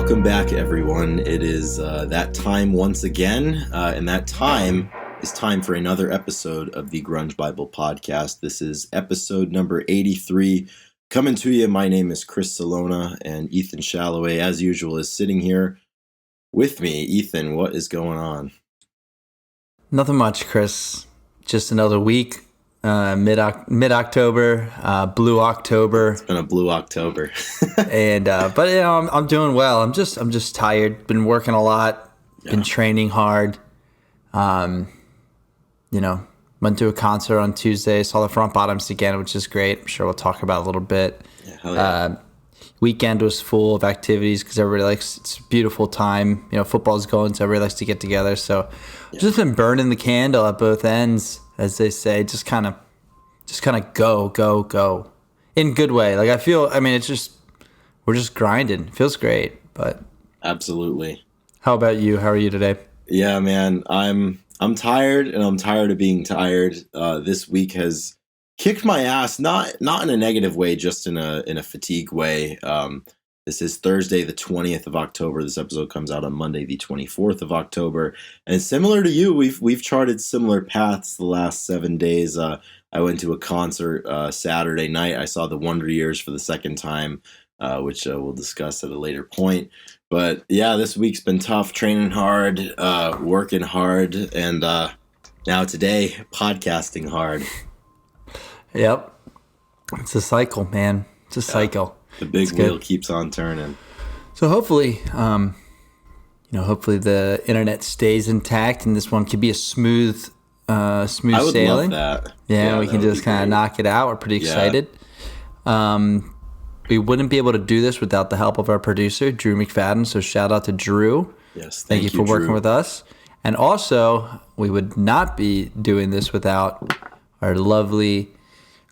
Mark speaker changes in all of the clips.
Speaker 1: Welcome back, everyone. It is that time once again, and that time is time for another episode of the Grunge Bible Podcast. This is episode number 83. Coming to you, my name is Chris Salona, and Ethan Shalloway, as usual, is sitting here with me. Ethan, what is going on?
Speaker 2: Nothing much, Chris. Just another week. Mid-October, Blue October.
Speaker 1: It's been a Blue October.
Speaker 2: And but you know, I'm doing well. I'm just tired. Been working a lot. Been training hard. Went to a concert on Tuesday. Saw the Front Bottoms again, which is great. I'm sure we'll talk about it a little bit.
Speaker 1: Yeah, hell yeah.
Speaker 2: Weekend was full of activities because everybody likes. It's a beautiful time. You know, football's going, so everybody likes to get together. So, just been burning the candle at both ends, as they say. Just kind of go in good way. Like we're just grinding. It feels great, but
Speaker 1: Absolutely.
Speaker 2: How about you? How are you today?
Speaker 1: Yeah, man. I'm tired, and I'm tired of being tired. This week has kicked my ass, not in a negative way, just in a fatigue way. This is Thursday, the 20th of October. This episode comes out on Monday, the 24th of October. And similar to you, we've charted similar paths the last 7 days. I went to a concert Saturday night. I saw the Wonder Years for the second time, which we'll discuss at a later point. But yeah, this week's been tough, training hard, working hard, and now today, podcasting hard.
Speaker 2: Yep. It's a cycle, man. It's a cycle.
Speaker 1: The big wheel keeps on turning.
Speaker 2: So hopefully, hopefully the internet stays intact and this one could be a smooth sailing.
Speaker 1: I would love that.
Speaker 2: Yeah, we can just kind of knock it out. We're pretty excited. We wouldn't be able to do this without the help of our producer, Drew McFadden. So shout out to Drew.
Speaker 1: Yes,
Speaker 2: thank you for working with us. And also, we would not be doing this without our lovely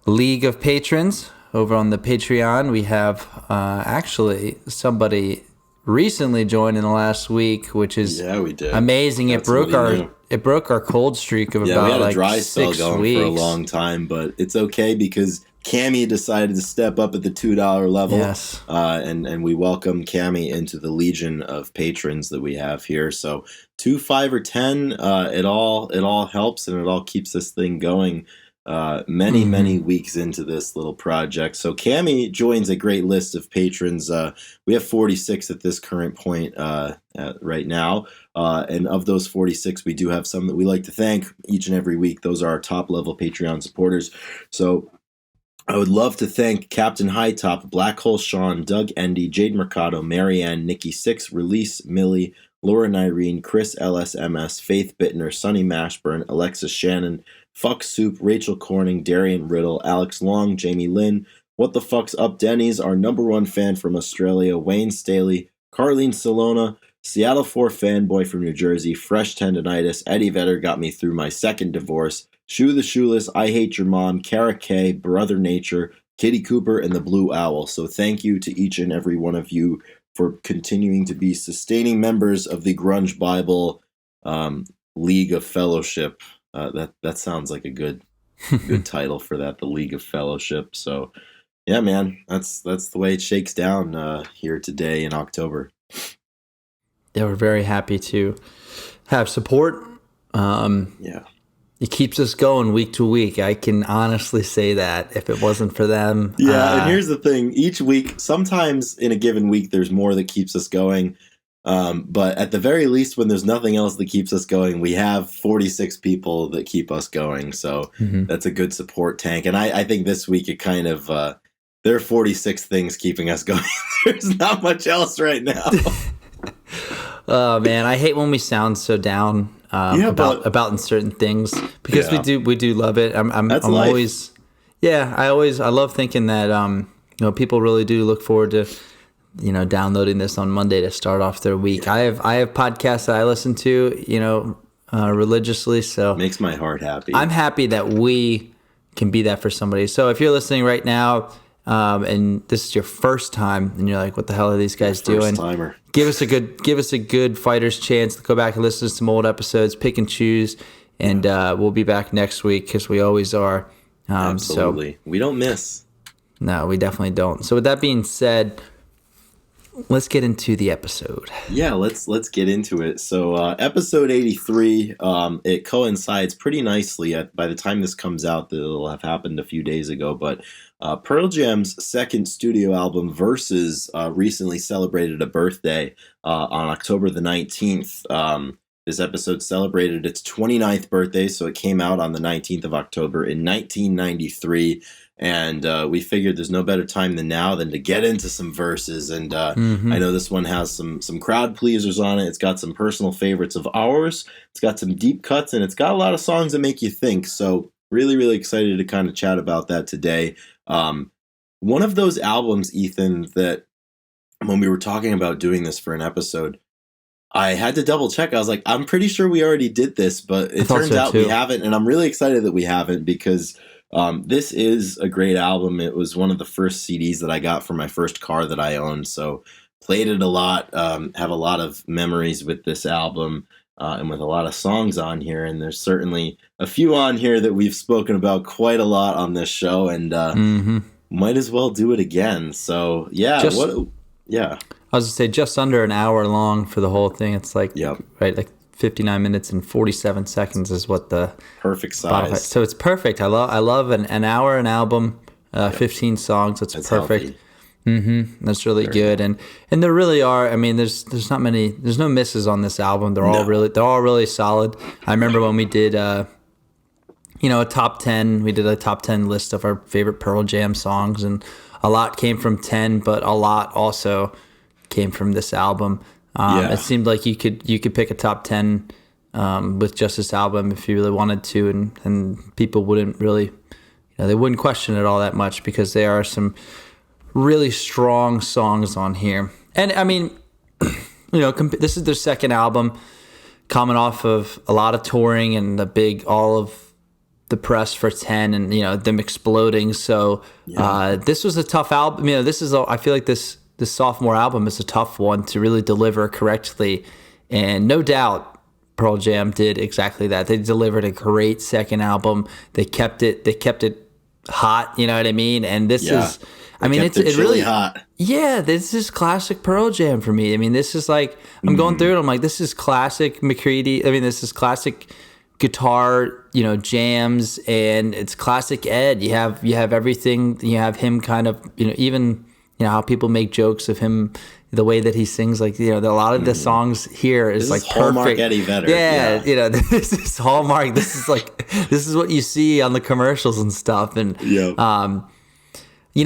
Speaker 2: League of Patrons over on the Patreon. We have actually somebody recently joined in the last week, which is
Speaker 1: we did.
Speaker 2: Amazing. It broke our cold streak of about
Speaker 1: we had a
Speaker 2: like
Speaker 1: dry spell
Speaker 2: 6
Speaker 1: going
Speaker 2: weeks
Speaker 1: for a long time, but it's okay because Cammie decided to step up at the $2 level.
Speaker 2: Yes.
Speaker 1: And we welcome Cammie into the legion of patrons that we have here. So 2, 5, or 10, it all helps, and it all keeps this thing going. Many weeks into this little project. So Cammie joins a great list of patrons. We have 46 at this current point right now. And of those 46, we do have some that we like to thank each and every week. Those are our top level Patreon supporters. So I would love to thank Captain Hightop, Black Hole Sean, Doug Endy, Jade Mercado, Marianne, Nikki Six, Release, Millie, Laura Irene, Chris LSMS, Faith Bittner, Sonny Mashburn, Alexis Shannon, Fuck Soup, Rachel Corning, Darian Riddle, Alex Long, Jamie Lynn, What the Fuck's Up Denny's, our number one fan from Australia, Wayne Staley, Carlene Salona, Seattle 4 fanboy from New Jersey, Fresh Tendonitis, Eddie Vedder got me through my second divorce, Shoe the Shoeless, I Hate Your Mom, Kara K, Brother Nature, Kitty Cooper, and the Blue Owl. So thank you to each and every one of you for continuing to be sustaining members of the Grunge Bible League of Fellowship. That sounds like a good title for that, the League of Fellowship. So yeah, man, that's the way it shakes down here today in October.
Speaker 2: Yeah, we're very happy to have support. It keeps us going week to week. I can honestly say that if it wasn't for them.
Speaker 1: Yeah, and here's the thing. Each week, sometimes in a given week, there's more that keeps us going. But at the very least, when there's nothing else that keeps us going, we have 46 people that keep us going. So that's a good support tank. And I think this week it kind of, there are 46 things keeping us going. There's not much else right now.
Speaker 2: Oh, man, I hate when we sound so down. About certain things because we do love it. I'm always I love thinking that people really do look forward to downloading this on Monday to start off their week. I have podcasts that I listen to religiously, so
Speaker 1: it makes my heart happy.
Speaker 2: I'm happy that we can be that for somebody. So if you're listening right now and this is your first time and you're like, what the hell are these guys doing?
Speaker 1: Timer.
Speaker 2: Give us a good fighter's chance to go back and listen to some old episodes, pick and choose, and we'll be back next week because we always are.
Speaker 1: Absolutely. We don't miss.
Speaker 2: No, we definitely don't. So with that being said, let's get into the episode.
Speaker 1: Yeah, let's get into it. So episode 83, it coincides pretty nicely. By the time this comes out, it'll have happened a few days ago, but Pearl Jam's second studio album, Versus, recently celebrated a birthday on October the 19th. This episode celebrated its 29th birthday, so it came out on the 19th of October in 1993. And we figured there's no better time than now than to get into some verses. And I know this one has some crowd pleasers on it. It's got some personal favorites of ours. It's got some deep cuts, and it's got a lot of songs that make you think. So really, really excited to kind of chat about that today. One of those albums, Ethan, that when we were talking about doing this for an episode, I had to double check. I was like, I'm pretty sure we already did this, but it turns out we haven't. And I'm really excited that we haven't, because this is a great album. It was one of the first CDs that I got for my first car that I owned. So played it a lot, have a lot of memories with this album and with a lot of songs on here. And there's certainly a few on here that we've spoken about quite a lot on this show, and might as well do it again. So yeah,
Speaker 2: I was going to say just under an hour long for the whole thing. It's like, right, like 59 minutes and 47 seconds is what the
Speaker 1: perfect size.
Speaker 2: So it's perfect. I love an hour an album, 15 songs. That's perfect. That's really good. And there really are. I mean, there's not many. There's no misses on this album. They're all really solid. I remember when we did a top 10. We did a top 10 list of our favorite Pearl Jam songs, and a lot came from 10, but a lot also came from this album. It seemed like you could pick a top 10 with just this album if you really wanted to, and people wouldn't really, they wouldn't question it all that much, because there are some really strong songs on here. And I mean, this is their second album, coming off of a lot of touring and all of the press for 10, and them exploding. So this was a tough album. I feel like this sophomore album is a tough one to really deliver correctly, and no doubt Pearl Jam did exactly that. They delivered a great second album. They kept it hot, you know what I mean? And this is, it's really
Speaker 1: hot.
Speaker 2: Yeah, this is classic Pearl Jam for me. I mean, this is like, I'm going through it, I'm like, this is classic McCready. I mean, this is classic guitar, jams, and it's classic Ed. You have everything. You have him kind of, even how people make jokes of him, the way that he sings, like, a lot of the songs here is like
Speaker 1: Hallmark
Speaker 2: perfect.
Speaker 1: Eddie Vedder.
Speaker 2: Yeah, this is Hallmark. This is what you see on the commercials and stuff. And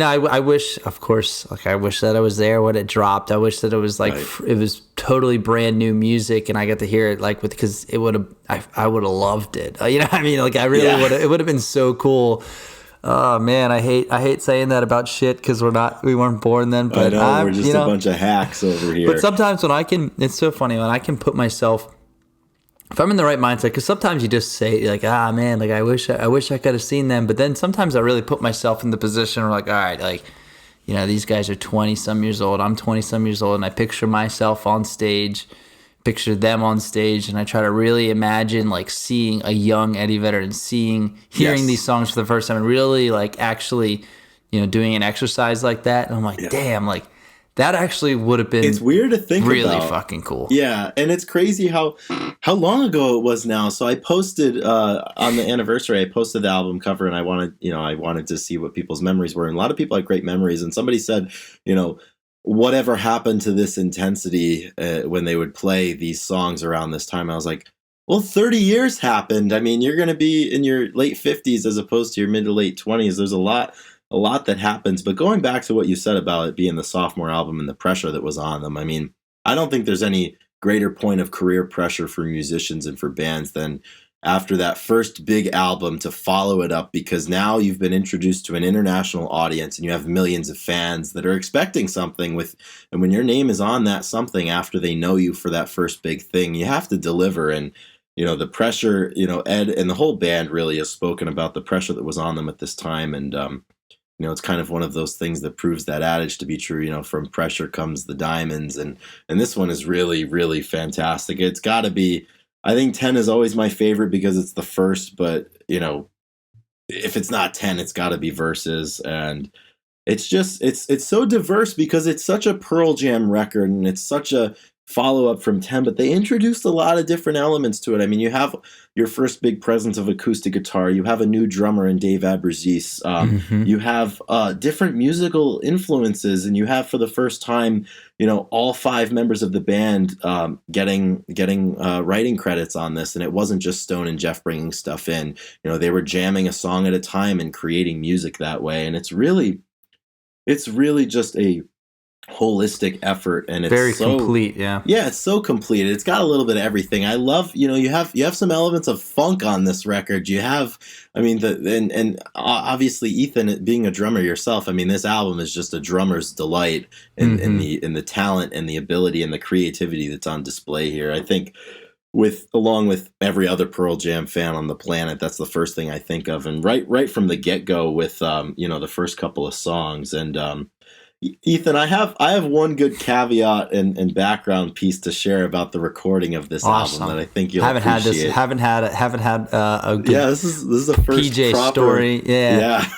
Speaker 2: I wish, of course, I wish that I was there when it dropped. I wish that it was like it was totally brand new music, and I got to hear it because it would have. I would have loved it. You know what I mean? Like, I really would. It would have been so cool. Oh man, I hate saying that about shit, because we weren't born then. But
Speaker 1: I know, we're just a bunch of hacks over here.
Speaker 2: But sometimes it's so funny when I can put myself, if I'm in the right mindset, because sometimes you just say like, man, like I wish I could have seen them. But then sometimes I really put myself in the position where, like, all right, like, these guys are 20 some years old, I'm 20 some years old, and I picture myself on stage, picture them on stage, and I try to really imagine like seeing a young Eddie Vedder and hearing these songs for the first time, and really like actually, doing an exercise like that. And I'm like, damn, like that actually would have been.
Speaker 1: It's weird to think
Speaker 2: really
Speaker 1: about.
Speaker 2: Fucking cool.
Speaker 1: Yeah, and it's crazy how long ago it was now. So I posted on the anniversary, I posted the album cover, and I wanted to see what people's memories were. And a lot of people had great memories, and somebody said, whatever happened to this intensity when they would play these songs around this time. I was like, well, 30 years happened. I mean, you're going to be in your late 50s as opposed to your mid to late 20s. There's a lot that happens. But going back to what you said about it being the sophomore album and the pressure that was on them, I mean, I don't think there's any greater point of career pressure for musicians and for bands than after that first big album to follow it up, because now you've been introduced to an international audience and you have millions of fans that are expecting something and when your name is on that something after they know you for that first big thing, you have to deliver. And, the pressure, Ed and the whole band really has spoken about the pressure that was on them at this time. And, it's kind of one of those things that proves that adage to be true, from pressure comes the diamonds. And this one is really, really fantastic. It's got to be, I think 10 is always my favorite because it's the first, but, if it's not 10, it's got to be Versus. And it's so diverse because it's such a Pearl Jam record and it's such a follow up from 10, but they introduced a lot of different elements to it. I mean, you have your first big presence of acoustic guitar. You have a new drummer in Dave Abruzzese. You have different musical influences, and you have for the first time, all 5 members of the band getting writing credits on this, and it wasn't just Stone and Jeff bringing stuff in. They were jamming a song at a time and creating music that way, and it's really just a holistic effort, and it's
Speaker 2: very complete. Yeah,
Speaker 1: it's so complete. It's got a little bit of everything. I love, you have some elements of funk on this record. You have, I mean, and obviously Ethan, being a drummer yourself, I mean, this album is just a drummer's delight in the talent and the ability and the creativity that's on display here. I think along with every other Pearl Jam fan on the planet, that's the first thing I think of, and right from the get go with the first couple of songs. And Ethan, I have one good caveat and background piece to share about the recording of this album that I think you'll appreciate.
Speaker 2: Haven't had a good
Speaker 1: this is the first
Speaker 2: PJ
Speaker 1: proper
Speaker 2: story. Yeah.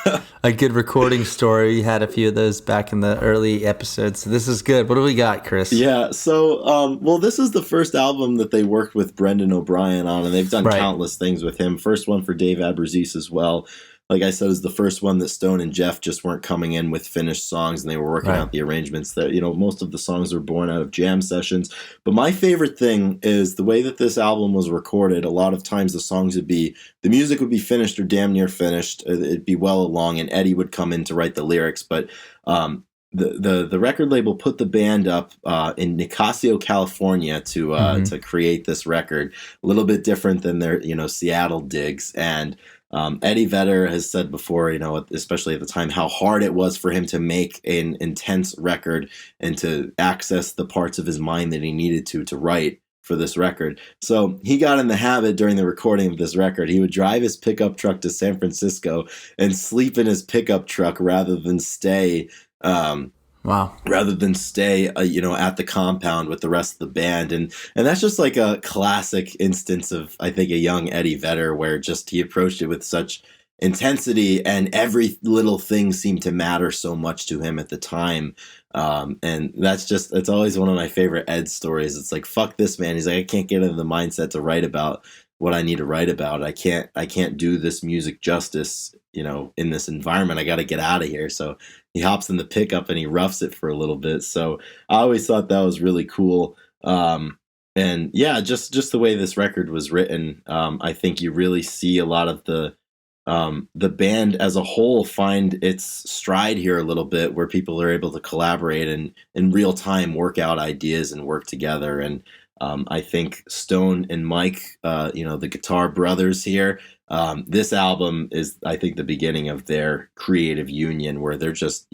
Speaker 2: A good recording story. We had a few of those back in the early episodes. So this is good. What do we got, Chris?
Speaker 1: Yeah. So, this is the first album that they worked with Brendan O'Brien on, and they've done countless things with him. First one for Dave Abruzzese as well. Like I said, is the first one that Stone and Jeff just weren't coming in with finished songs, and they were working out the arrangements. That most of the songs are born out of jam sessions. But my favorite thing is the way that this album was recorded. A lot of times the music would be finished or damn near finished. It'd be well along, and Eddie would come in to write the lyrics. But the record label put the band up in Nicasio, California to create this record. A little bit different than their Seattle digs. And Eddie Vedder has said before, especially at the time, how hard it was for him to make an intense record and to access the parts of his mind that he needed to write for this record. So he got in the habit during the recording of this record. He would drive his pickup truck to San Francisco and sleep in his pickup truck rather than stay rather than stay, at the compound with the rest of the band. And that's just like a classic instance of, I think, a young Eddie Vedder, where just he approached it with such intensity, and every little thing seemed to matter so much to him at the time. And it's always one of my favorite Ed stories. It's like, fuck this, man. He's like, I can't get into the mindset to write about what I need to write about. I can't do this music justice, in this environment. I got to get out of here. So he hops in the pickup and he roughs it for a little bit. So I always thought that was really cool. And yeah, just the way this record was written, I think you really see a lot of the band as a whole find its stride here a little bit, where people are able to collaborate and in real time work out ideas and work together. And I think Stone and Mike, the guitar brothers here, this album is, I think, the beginning of their creative union, where they're just,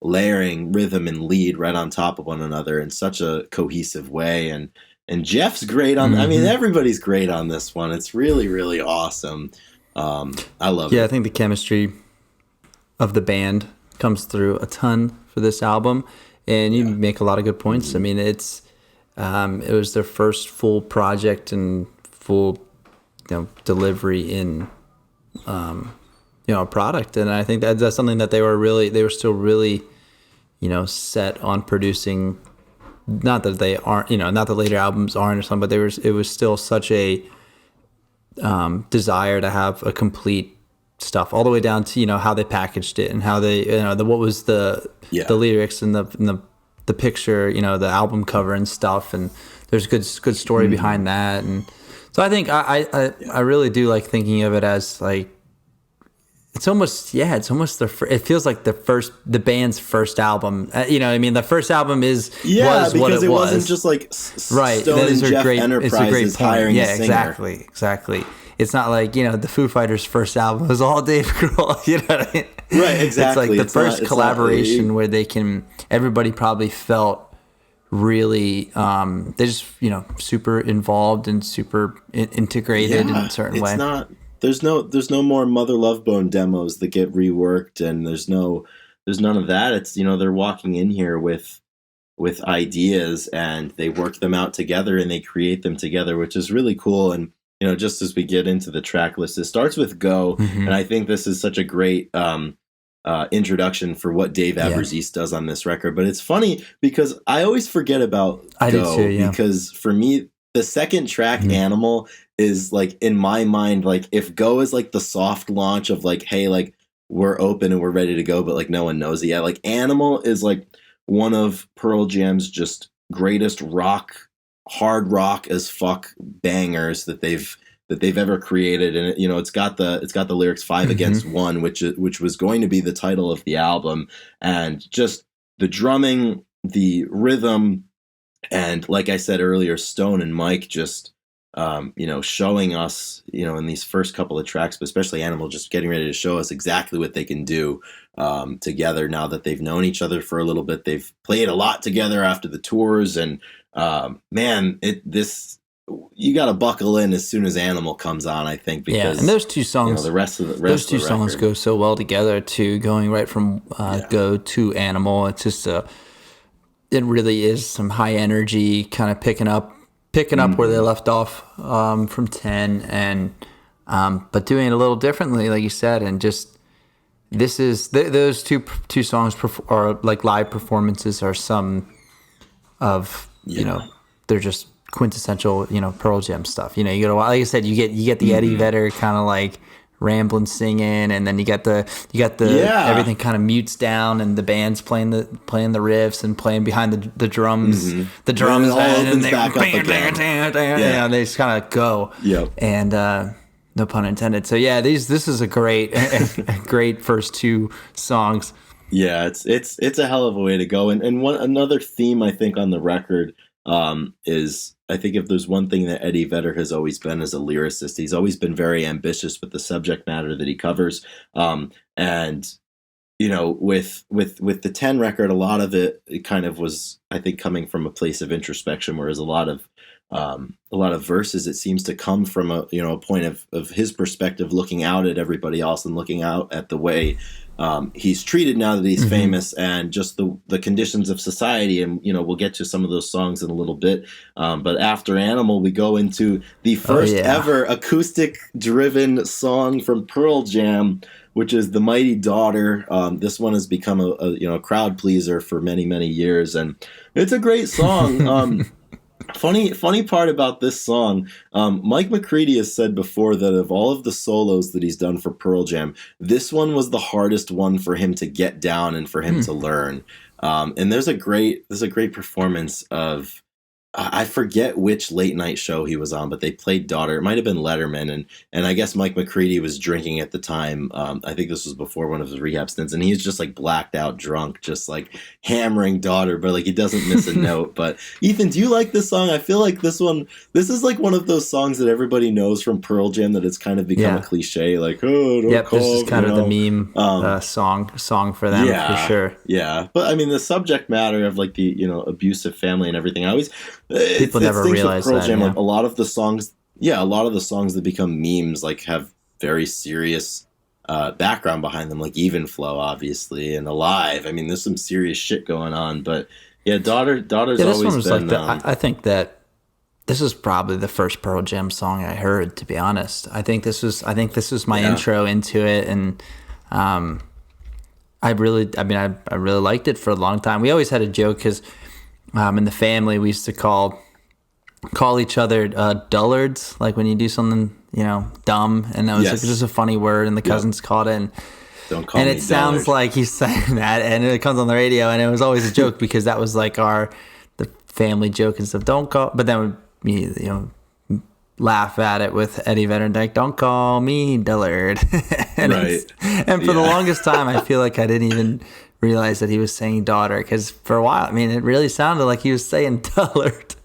Speaker 1: layering rhythm and lead right on top of one another in such a cohesive way. And Jeff's great on, I mean, everybody's great on this one. It's really, really awesome. I love it.
Speaker 2: Yeah, I think the chemistry of the band comes through a ton for this album, and you make a lot of good points. I mean, it was their first full project and full delivery in a product, and I think that's something that they were still really set on producing. Not that they aren't, not that later albums aren't or something, but it was still such a desire to have a complete stuff, all the way down to how they packaged it and how they what was the lyrics and the picture, the album cover and stuff, and there's good story behind that. And so I think I really do like thinking of it as like, it's almost it feels like the band's first album. The first album was what it was.
Speaker 1: Wasn't just like Stone and Jeff Enterprises hiring a singer.
Speaker 2: Exactly. It's not like, the Foo Fighters' first album was all Dave Grohl, you know what I mean?
Speaker 1: Right, exactly.
Speaker 2: It's like the first collaboration where everybody probably felt really, they just, super involved and super integrated in a certain way.
Speaker 1: There's no more Mother Love Bone demos that get reworked, and there's none of that. It's, they're walking in here with ideas, and they work them out together and they create them together, which is really cool. And just as we get into the track list, it starts with Go, and I think this is such a great introduction for what Dave Abbruzzese does on this record. But it's funny because I always forget about Go, because for me, the second track, Animal, is like, in my mind, like if Go is like the soft launch of like, hey, like we're open and we're ready to go, but like no one knows it yet. Like Animal is like one of Pearl Jam's just greatest hard rock as fuck bangers that they've ever created. And you know, it's got the lyrics 5 against 1, which was going to be the title of the album, and just the drumming, the rhythm, and like I said earlier, Stone and Mike just you know, showing us, you know, in these first couple of tracks, but especially Animal, just getting ready to show us exactly what they can do together now that they've known each other for a little bit. They've played a lot together after the tours, and man, you got to buckle in as soon as Animal comes on, I think, because
Speaker 2: and those two songs,
Speaker 1: you know, the rest of
Speaker 2: those two songs go so well together too, going right from Go to Animal. It's just it really is some high energy, kind of picking up where they left off from 10, and but doing it a little differently, like you said, and just those two songs are like live performances are some of you know, they're just quintessential, you know, Pearl Jam stuff. You know, you go to, like I said, you get the Eddie Vedder kind of like rambling singing, and then you got the everything kind of mutes down, and the band's playing the riffs and playing behind the drums, the drums, and they they just kind of go, and no pun intended. So yeah, this is a great great first two songs.
Speaker 1: Yeah, it's a hell of a way to go, and another theme I think on the record is, I think if there's one thing that Eddie Vedder has always been as a lyricist, he's always been very ambitious with the subject matter that he covers. And, you know, with the 10 record, a lot of it kind of was, I think, coming from a place of introspection, whereas a lot of verses, it seems to come from a point of his perspective, looking out at everybody else and looking out at the way he's treated now that he's famous, and just the conditions of society. And, you know, we'll get to some of those songs in a little bit. But after Animal, we go into the first ever acoustic driven song from Pearl Jam, which is The Mighty Daughter. This one has become a crowd pleaser for many, many years, and it's a great song. Funny part about this song, Mike McCready has said before that of all of the solos that he's done for Pearl Jam, this one was the hardest one for him to get down and for him to learn. And there's a great performance of, I forget which late night show he was on, but they played Daughter. It might have been Letterman, and I guess Mike McCready was drinking at the time. I think this was before one of his rehab stints, and he's just like blacked out drunk, just like hammering Daughter, but like he doesn't miss a note. But Ethan, do you like this song? I feel like this is like one of those songs that everybody knows from Pearl Jam, that it's kind of become a cliche, like, oh, don't call,
Speaker 2: this is kind of the meme song for them, for sure.
Speaker 1: Yeah, but I mean the subject matter of like the abusive family and everything,
Speaker 2: people never realize
Speaker 1: Pearl
Speaker 2: that.
Speaker 1: Jam, like a lot of the songs that become memes like have very serious background behind them, like Even Flow, obviously, and Alive. I mean, there's some serious shit going on, but yeah, Daughter's
Speaker 2: this
Speaker 1: always
Speaker 2: one was
Speaker 1: been.
Speaker 2: Like I think that this is probably the first Pearl Jam song I heard, to be honest. I think this was my intro into it, and I really liked it for a long time. We always had a joke because in the family we used to call each other dullards, like when you do something dumb, and that was just a funny word, and the cousins called it. And
Speaker 1: don't call
Speaker 2: and
Speaker 1: me
Speaker 2: it sounds
Speaker 1: dullard.
Speaker 2: like he's saying that, and it comes on the radio, and it was always a joke because that was like the family joke and stuff. Don't call, but then we laugh at it with Eddie Vedder, like, don't call me dullard. And for the longest time, I feel like I didn't even realize that he was saying daughter, because for a while, I mean, it really sounded like he was saying dullard.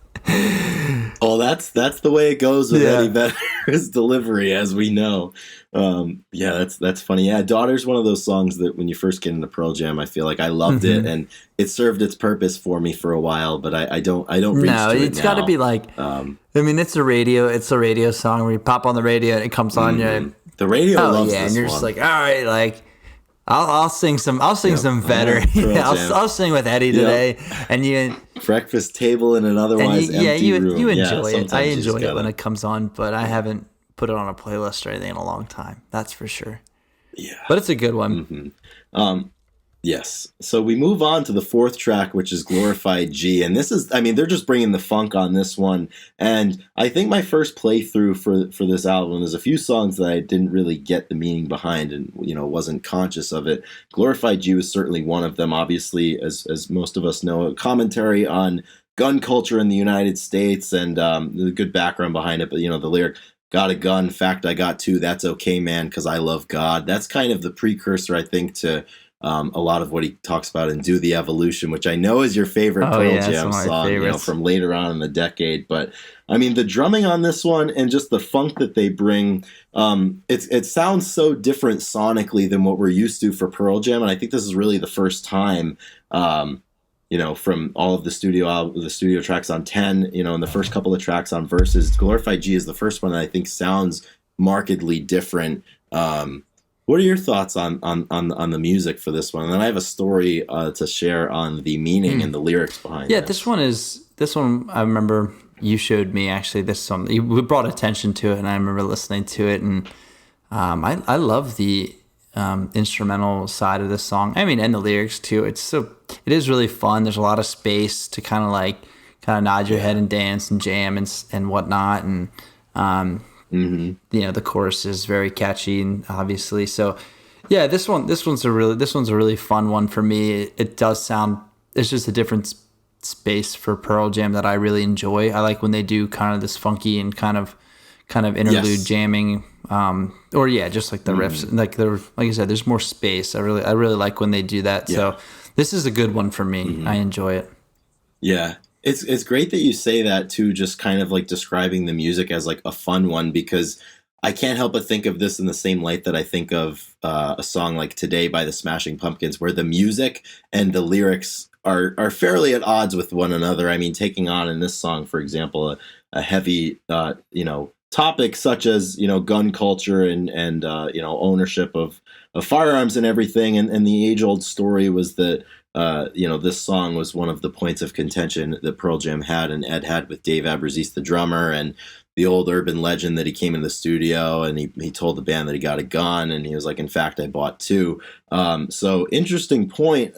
Speaker 1: Oh, that's the way it goes with Eddie Vedder's delivery, as we know. That's funny. Yeah, Daughter's one of those songs that when you first get into Pearl Jam, I feel like I loved it, and it served its purpose for me for a while, but I don't reach to it
Speaker 2: it's got to be like, I mean, it's a radio song where you pop on the radio and it comes on,
Speaker 1: the radio loves this
Speaker 2: and you're
Speaker 1: one.
Speaker 2: just like, all right, like, I'll sing some Vedder. I'll sing with Eddie today, and you
Speaker 1: breakfast table in an otherwise empty room.
Speaker 2: You enjoy it. I enjoy it when it comes on, but I haven't put it on a playlist or anything in a long time. That's for sure.
Speaker 1: Yeah.
Speaker 2: But it's a good one.
Speaker 1: Mm-hmm. Yes. So we move on to the fourth track, which is Glorified G. And this is, I mean, they're just bringing the funk on this one. And I think my first playthrough for this album, there's a few songs that I didn't really get the meaning behind and, wasn't conscious of it. Glorified G was certainly one of them. Obviously, as most of us know, a commentary on gun culture in the United States and the good background behind it. But, the lyric, got a gun, fact I got two, that's okay, man, because I love God. That's kind of the precursor, I think, to a lot of what he talks about in Do the Evolution, which I know is your favorite Pearl Jam song, from later on in the decade. But I mean, the drumming on this one and just the funk that they bring, it sounds so different sonically than what we're used to for Pearl Jam. And I think this is really the first time, from all of the studio tracks on 10, and the first couple of tracks on Versus, Glorified G is the first one that I think sounds markedly different. What are your thoughts on the music for this one? And then I have a story to share on the meaning and the lyrics behind it.
Speaker 2: Yeah, this one I remember you showed me actually this song. We brought attention to it, and I remember listening to it, and I love the instrumental side of this song. I mean, and the lyrics too. It is really fun. There's a lot of space to kind of nod your head and dance and jam and whatnot, and the chorus is very catchy, and obviously, so yeah, this one's a really fun one for me. It does sound, it's just a different space for Pearl Jam that I really enjoy. I like when they do kind of this funky and kind of interlude jamming, just like the riffs, like I said, there's more space. I really like when they do that. Yeah. So this is a good one for me. I enjoy it.
Speaker 1: Yeah. It's great that you say that too, just kind of like describing the music as like a fun one, because I can't help but think of this in the same light that I think of a song like Today by the Smashing Pumpkins, where the music and the lyrics are fairly at odds with one another. I mean, taking on in this song, for example, a heavy, topic such as, gun culture and ownership of firearms and everything. And the age old story was that, this song was one of the points of contention that Pearl Jam had and Ed had with Dave Abruzzese, the drummer, and the old urban legend that he came in the studio and he told the band that he got a gun, and he was like, in fact, I bought two. So interesting point.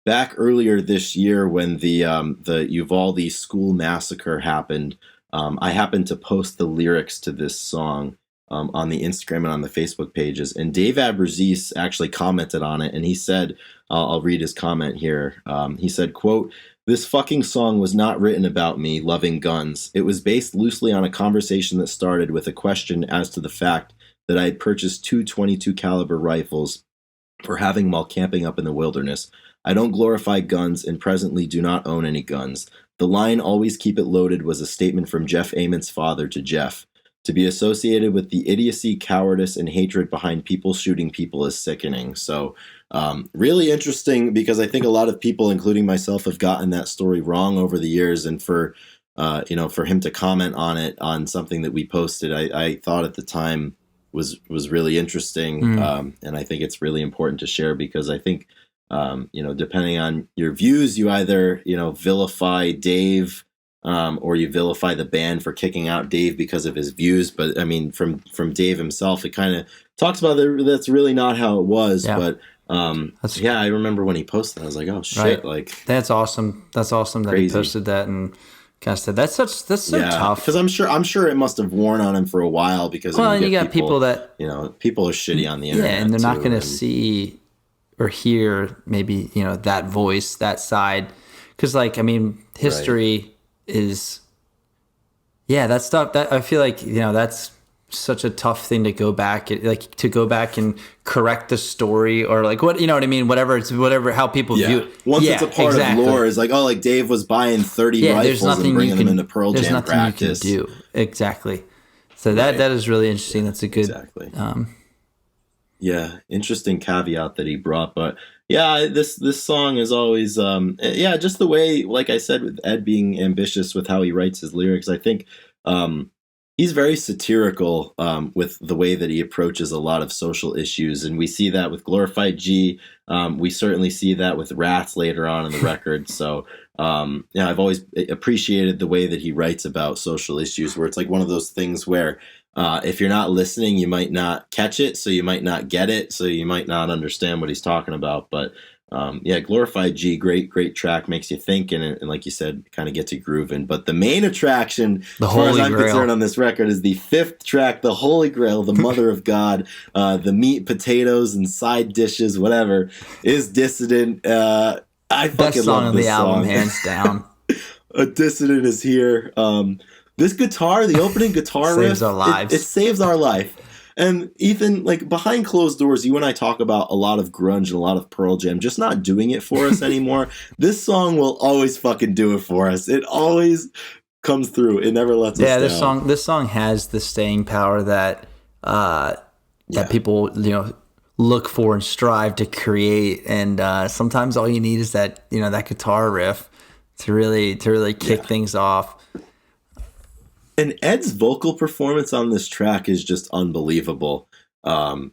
Speaker 1: Back earlier this year when the Uvalde school massacre happened, I happened to post the lyrics to this song on the Instagram and on the Facebook pages. And Dave Abruzzese actually commented on it, and he said, I'll read his comment here. He said, quote, "This fucking song was not written about me loving guns. It was based loosely on a conversation that started with a question as to the fact that I had purchased two .22 caliber rifles for having while camping up in the wilderness. I don't glorify guns and presently do not own any guns. The line, always keep it loaded, was a statement from Jeff Amen's father to Jeff. To be associated with the idiocy, cowardice, and hatred behind people shooting people is sickening." So really interesting, because I think a lot of people, including myself, have gotten that story wrong over the years. And for him to comment on it, on something that we posted, I thought at the time was really interesting. And I think it's really important to share, because I think, depending on your views, you either, vilify Dave, or you vilify the band for kicking out Dave because of his views. But I mean, from Dave himself, it kind of talks about that's really not how it was. Yeah. But I remember when he posted that, I was like, oh shit, right. Like
Speaker 2: that's awesome. That's awesome that he posted that, and kind of said that's so tough.
Speaker 1: Because I'm sure it must have worn on him for a while, because
Speaker 2: you got people that
Speaker 1: people are shitty on the internet.
Speaker 2: Yeah, and they're not going to see or hear maybe that voice, that side, because history is that stuff that I feel like that's such a tough thing to go back and correct the story, or like what what I mean, whatever how people view it.
Speaker 1: Once it's a part of lore, is like, oh, like Dave was buying 30 rifles and bringing them into Pearl Jam practice.
Speaker 2: There's nothing you can do. Exactly. So that is really interesting. That's a good
Speaker 1: interesting caveat that he brought. But this song is always just the way, like I said, with Ed being ambitious with how he writes his lyrics. I think he's very satirical with the way that he approaches a lot of social issues, and we see that with Glorified G. We certainly see that with Rats later on in the record. So, I've always appreciated the way that he writes about social issues, where it's like one of those things where if you're not listening, you might not catch it, so you might not get it, so you might not understand what he's talking about. But Glorified G, great track, makes you think, and like you said, kind of gets you grooving. But the main attraction, as far as I'm concerned, on this record is the 5th track, The Holy Grail, the Mother of God, the meat, potatoes, and side dishes, whatever, is Dissident. I fucking
Speaker 2: best song
Speaker 1: love
Speaker 2: of
Speaker 1: this
Speaker 2: the album,
Speaker 1: song.
Speaker 2: hands down.
Speaker 1: A Dissident is here. This guitar, the opening guitar riff,
Speaker 2: saves our lives.
Speaker 1: It saves our life. And Ethan, like behind closed doors, you and I talk about a lot of grunge and a lot of Pearl Jam just not doing it for us anymore. This song will always fucking do it for us. It always comes through. It never lets us down.
Speaker 2: Yeah, this song has the staying power that people, look for and strive to create. And sometimes all you need is that guitar riff to really kick things off.
Speaker 1: And Ed's vocal performance on this track is just unbelievable. I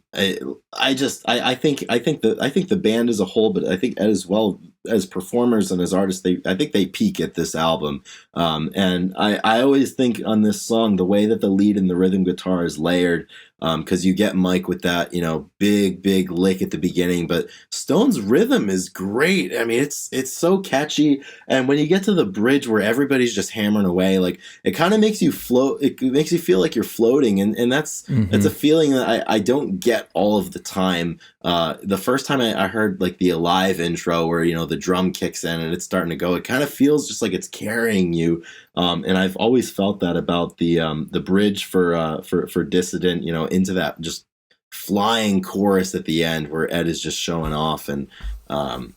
Speaker 1: think the band as a whole, but I think Ed as well, as performers and as artists, I think they peak at this album. And I always think on this song, the way that the lead and the rhythm guitar is layered, because you get Mike with that, big lick at the beginning, but Stone's rhythm is great. I mean, it's so catchy. And when you get to the bridge where everybody's just hammering away, like it kind of makes you float. It makes you feel like you're floating. And that's a feeling that I don't get all of the time. The first time I heard like the Alive intro where, the drum kicks in and it's starting to go, it kind of feels just like it's carrying you. And I've always felt that about the bridge for Dissident, into that just flying chorus at the end where Ed is just showing off. And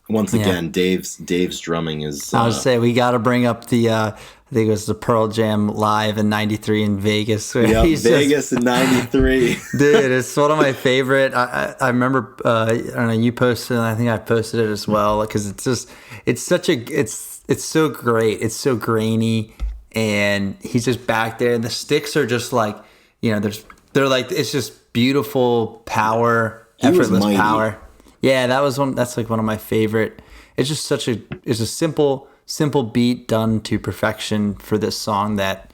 Speaker 1: once again, Dave's drumming is.
Speaker 2: I would say we got to bring up I think it was the Pearl Jam live in '93 in Vegas.
Speaker 1: Yeah, Vegas in '93.
Speaker 2: Dude, it's one of my favorite. I remember, I don't know, you posted, and I think I posted it as well, because it's so great. It's so grainy, and he's just back there, and the sticks are just like, they're like, it's just beautiful power, effortless power. Yeah, that's like one of my favorite. It's just it's a simple beat done to perfection for this song that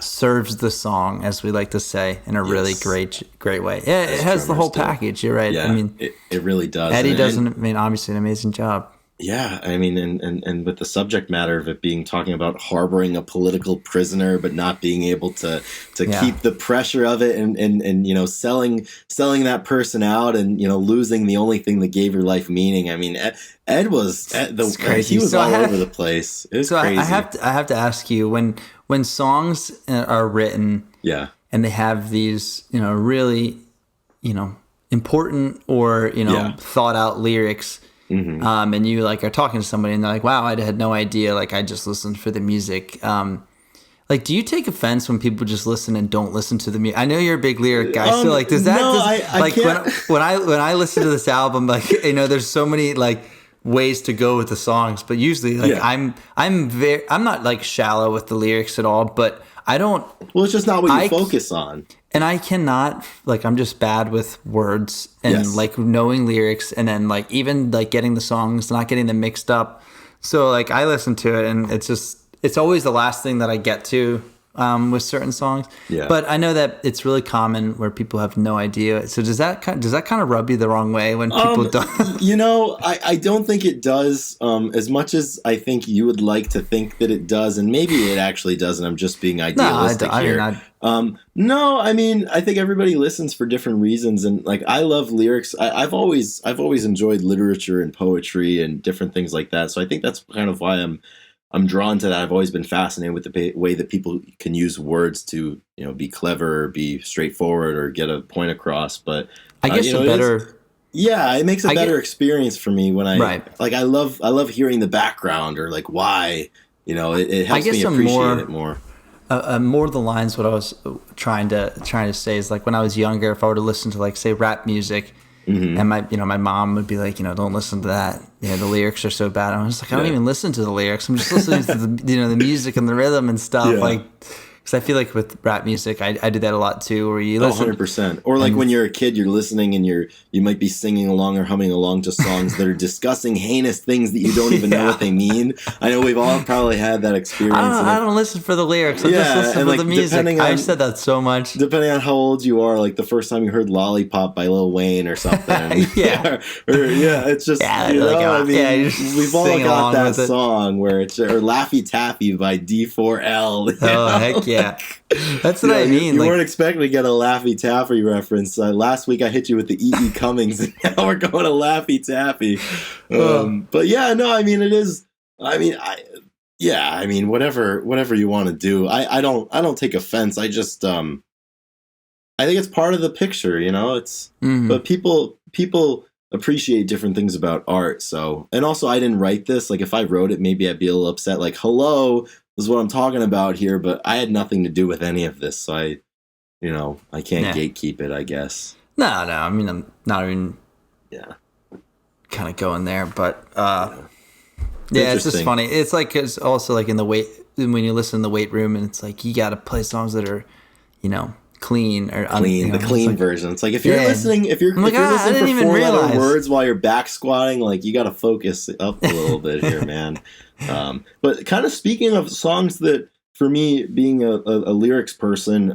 Speaker 2: serves the song, as we like to say, in a really great way. Yeah, it has the whole package. You're right.
Speaker 1: Yeah,
Speaker 2: I mean,
Speaker 1: it really does.
Speaker 2: Eddie does obviously an amazing job.
Speaker 1: Yeah, I mean, and with the subject matter of it being talking about harboring a political prisoner, but not being able to keep the pressure of it, and selling that person out, and losing the only thing that gave your life meaning. I mean, Ed was crazy. He was all over the place. It was crazy.
Speaker 2: I have to ask you, when songs are written, and they have these really important or thought out lyrics. Mm-hmm. And you are talking to somebody and they're like, wow, I had no idea. Like, I just listened for the music. Do you take offense when people just listen and don't listen to the music? I know you're a big lyric guy. So does that,
Speaker 1: I can't.
Speaker 2: when I listen to this album, there's so many ways to go with the songs, but usually I'm not shallow with the lyrics at all, but I don't.
Speaker 1: Well, it's just not what you focus on.
Speaker 2: And I cannot, I'm just bad with words and knowing lyrics, and then even getting the songs, not getting them mixed up. So I listen to it, and it's always the last thing that I get to with certain songs. Yeah. But I know that it's really common where people have no idea. So does that kind of rub you the wrong way when people don't?
Speaker 1: I don't think it does, as much as I think you would like to think that it does, and maybe it actually doesn't. I'm just being idealistic here. No, I mean, I think everybody listens for different reasons, and I love lyrics. I've always enjoyed literature and poetry and different things like that. So I think that's kind of why I'm drawn to that. I've always been fascinated with the way that people can use words to, be clever, or be straightforward, or get a point across. But
Speaker 2: I guess
Speaker 1: it makes a better experience for me when I I love hearing the background, or why, it helps me appreciate it more.
Speaker 2: More the lines, what I was trying to say is when I was younger, if I were to listen to say rap music. Mm-hmm. And my mom would be like, don't listen to that. The lyrics are so bad. And I was like, I don't even listen to the lyrics. I'm just listening to the the music and the rhythm and stuff. because I feel like with rap music, I did that a lot too, where you listen.
Speaker 1: 100%. Or like when you're a kid, you're listening and you might be singing along or humming along to songs that are discussing heinous things that you don't even know what they mean. I know we've all probably had that experience.
Speaker 2: I don't listen for the lyrics. I just listen for the music. I've said that so much.
Speaker 1: Depending on how old you are, like the first time you heard "Lollipop" by Lil Wayne or something. It's just we've all got that song where it's or Laffy Taffy by D4L.
Speaker 2: Oh heck yeah, that's what I mean.
Speaker 1: You weren't expecting to get a Laffy Taffy reference. Last week I hit you with the E.E. Cummings, and now we're going to Laffy Taffy. But yeah, no, I mean it is. I mean, whatever you want to do. I don't take offense. I just I think it's part of the picture, you know. It's but people appreciate different things about art. So, and also I didn't write this. Like if I wrote it, maybe I'd be a little upset. Like, hello, this is what I'm talking about here, but I had nothing to do with any of this. So I can't gatekeep it, I guess.
Speaker 2: No. I mean, I'm not even kind of going there, but it's just funny. It's like it's also like in the weight when you listen in the weight room, and it's like you got to play songs that are, clean or
Speaker 1: the clean version. It's like if you're listening, if you're listening for 4-letter words while you're back squatting, like you got to focus up a little bit here, man. But kind of speaking of songs that, for me, being a lyrics person,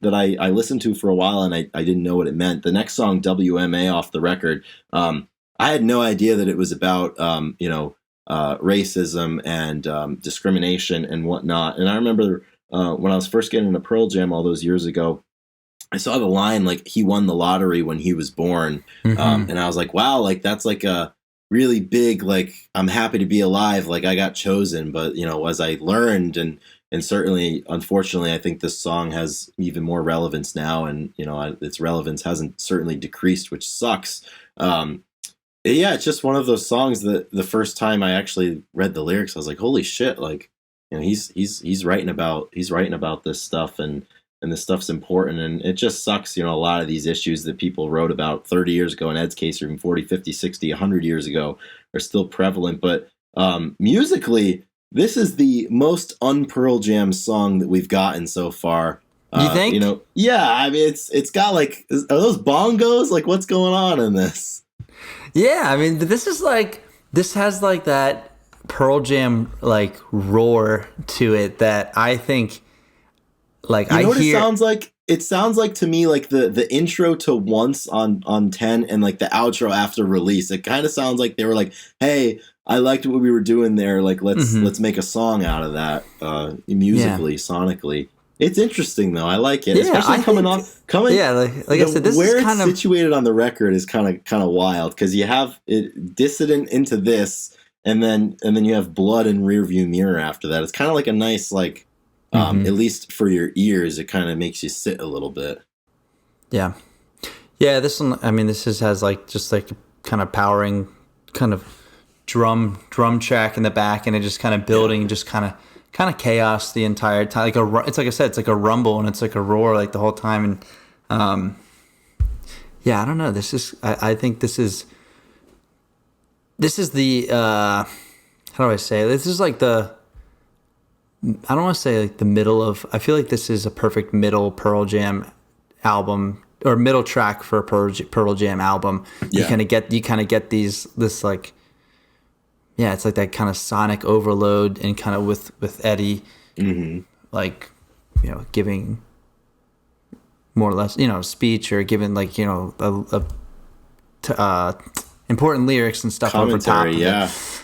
Speaker 1: that I listened to for a while and I didn't know what it meant. The next song, WMA, off the record, I had no idea that it was about racism and discrimination and whatnot. And I remember when I was first getting into Pearl Jam all those years ago, I saw the line like he won the lottery when he was born, and I was like, wow, like that's like a really big, like I'm happy to be alive, like I got chosen. But as I learned and certainly, unfortunately, I think this song has even more relevance now, and its relevance hasn't certainly decreased, which sucks. It's just one of those songs that the first time I actually read the lyrics, I was like, holy shit, like he's writing about this stuff, and this stuff's important, and it just sucks, a lot of these issues that people wrote about 30 years ago in Ed's case, or even 40, 50, 60, 100 years ago are still prevalent. But musically, this is the most un-Pearl Jam song that we've gotten so far.
Speaker 2: You think?
Speaker 1: Yeah, I mean, it's got like, are those bongos? Like, what's going on in this?
Speaker 2: Yeah, I mean, this has like that Pearl Jam like roar to it that I think, like, I hear.
Speaker 1: It sounds like to me like the intro to Once on 10 and like the outro after Release. It kind of sounds like they were like, hey, I liked what we were doing there. Like let's make a song out of that, musically, sonically. It's interesting though. I like it, especially coming.
Speaker 2: Yeah, like I said, this
Speaker 1: where
Speaker 2: is
Speaker 1: it's situated on the record is kind of wild, because you have it dissident into this, and then you have Blood and Rearview Mirror after that. It's kind of like a nice like, at least for your ears, it kind of makes you sit a little bit.
Speaker 2: Yeah. This one, I mean, has like just like kind of powering kind of drum track in the back, and it just kind of building, just kind of chaos the entire time. It's like I said, it's like a rumble and it's like a roar like the whole time. And I don't know. I think this is the how do I say it? This is like I don't want to say like the middle of. I feel like this is a perfect middle Pearl Jam album, or middle track for a Pearl Jam album. Yeah. You kind of get this like. Yeah, it's like that kind of sonic overload, and kind of with Eddie, like, giving more or less, speech, or giving like, important lyrics and stuff over top of it.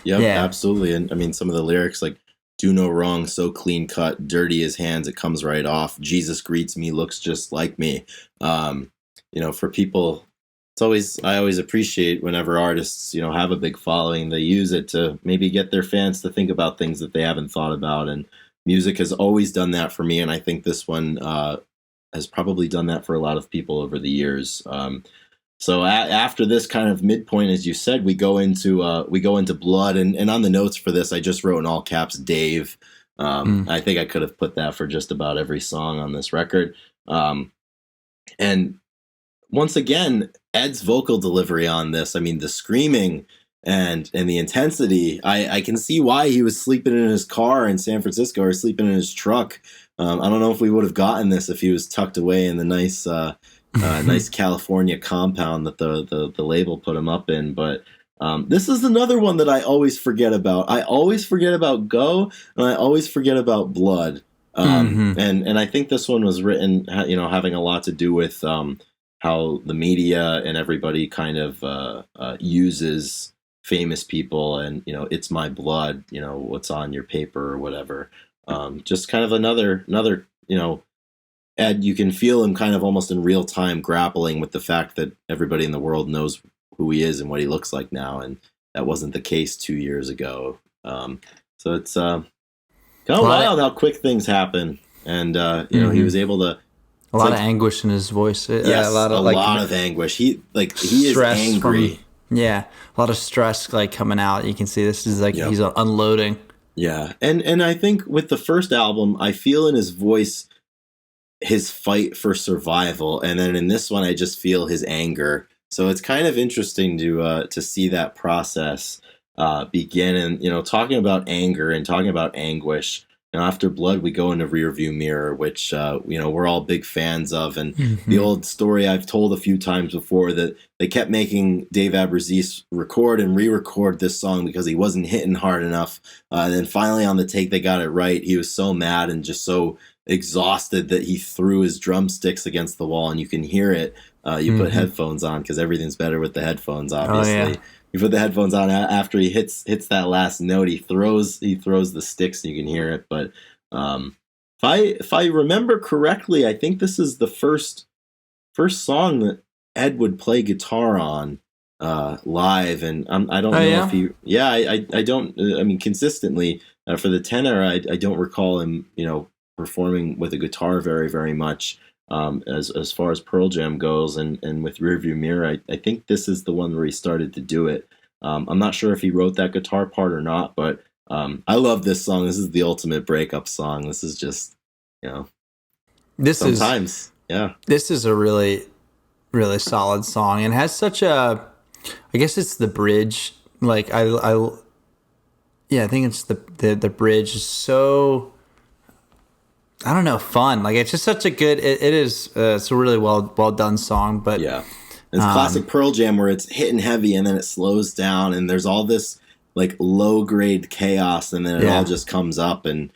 Speaker 1: Yeah, absolutely. And I mean, some of the lyrics like, do no wrong, so clean cut, dirty as hands, it comes right off. Jesus greets me, looks just like me. For people, I always appreciate whenever artists, have a big following, they use it to maybe get their fans to think about things that they haven't thought about. And music has always done that for me. And I think this one has probably done that for a lot of people over the years. So after this kind of midpoint, as you said, we go into Blood, and on the notes for this, I just wrote in all caps, Dave. I think I could have put that for just about every song on this record. And once again, Ed's vocal delivery on this, I mean, the screaming and the intensity. I can see why he was sleeping in his car in San Francisco or sleeping in his truck. I don't know if we would have gotten this if he was tucked away in the nice nice California compound that the label put him up in. But this is another one that I always forget about. I always forget about Go, and I always forget about Blood. And I think this one was written, having a lot to do with how the media and everybody kind of uses famous people, and it's my blood, what's on your paper or whatever. Just kind of another Ed, you can feel him kind of almost in real time grappling with the fact that everybody in the world knows who he is and what he looks like now, and that wasn't the case 2 years ago. So it's kind of wild how quick things happen, and he was able to.
Speaker 2: A lot of anguish in his voice.
Speaker 1: Yes, a lot of anguish. He is angry.
Speaker 2: A lot of stress coming out. You can see this is he's unloading.
Speaker 1: Yeah, and I think with the first album, I feel in his voice his fight for survival, and then in this one, I just feel his anger. So it's kind of interesting to see that process begin, and talking about anger and talking about anguish. After Blood, we go into Rearview Mirror, which we're all big fans of, and the old story I've told a few times before that they kept making Dave Abruzzese record and re-record this song because he wasn't hitting hard enough. And then finally on the take, they got it right. He was so mad and just so exhausted that he threw his drumsticks against the wall, and you can hear it. You put headphones on because everything's better with the headphones, obviously.
Speaker 2: Oh, yeah.
Speaker 1: You put the headphones on after he hits that last note. He throws the sticks, and you can hear it. But if I remember correctly, I think this is the first song that Ed would play guitar on live, and I don't know if he. Yeah, I don't. I mean, consistently for the tenor, I don't recall him performing with a guitar very, very much. As far as Pearl Jam goes, and with Rearview Mirror, I think this is the one where he started to do it. I'm not sure if he wrote that guitar part or not, but I love this song. This is the ultimate breakup song. This is just, this is
Speaker 2: a really, really solid song, and has such a, I guess it's the bridge. I think it's the bridge is so, I don't know, fun. It's just such a good. It is. It's a really well done song. But
Speaker 1: yeah, it's classic Pearl Jam where it's hitting heavy and then it slows down and there's all this low grade chaos, and then it all just comes up and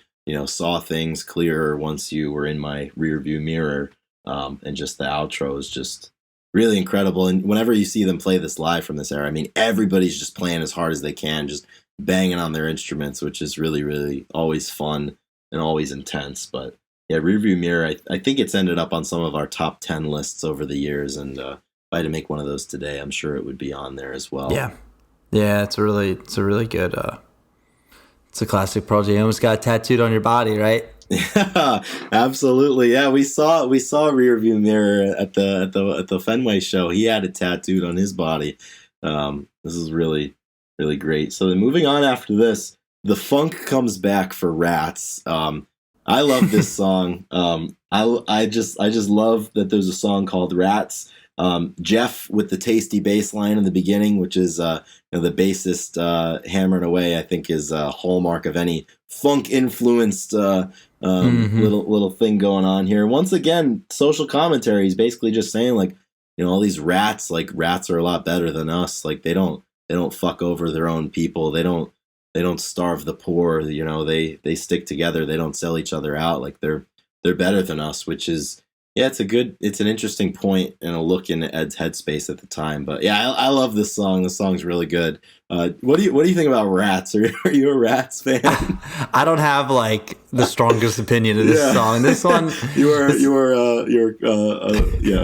Speaker 1: saw things clearer once you were in my rearview mirror. And just the outro is just really incredible. And whenever you see them play this live from this era, I mean, everybody's just playing as hard as they can, just banging on their instruments, which is really, really always fun and always intense. But yeah, Rearview Mirror, I think it's ended up on some of our top 10 lists over the years, and if I had to make one of those today, I'm sure it would be on there as well.
Speaker 2: Yeah, it's a really good it's a classic project. You almost got it tattooed on your body, right?
Speaker 1: Yeah, absolutely. Yeah, we saw Rearview Mirror at the Fenway show. He had it tattooed on his body. This is really, really great. So then moving on after this, the funk comes back for Rats. I love this song. I just love that there's a song called Rats. Jeff with the tasty bass line in the beginning, which is the bassist hammering away, I think is a hallmark of any funk influenced little thing going on here. Once again, social commentary is basically just saying all these rats, rats are a lot better than us. They don't fuck over their own people. They don't starve the poor. They stick together. They don't sell each other out. They're better than us, which is, it's an interesting point and a look into Ed's headspace at the time. But yeah, I love this song. This song's really good. What do you think about Rats? Are you a Rats fan?
Speaker 2: I don't have the strongest opinion of this song. This one,
Speaker 1: you're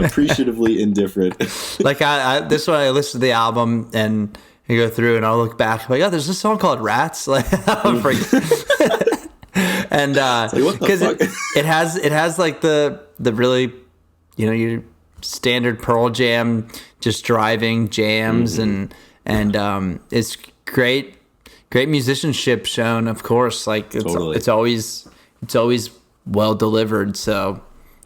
Speaker 1: appreciatively indifferent.
Speaker 2: This one, I listened to the album and I go through and I'll look back there's this song called Rats. I'm and because it has the really your standard Pearl Jam just driving jams and it's great musicianship shown, of course. It's always well delivered. So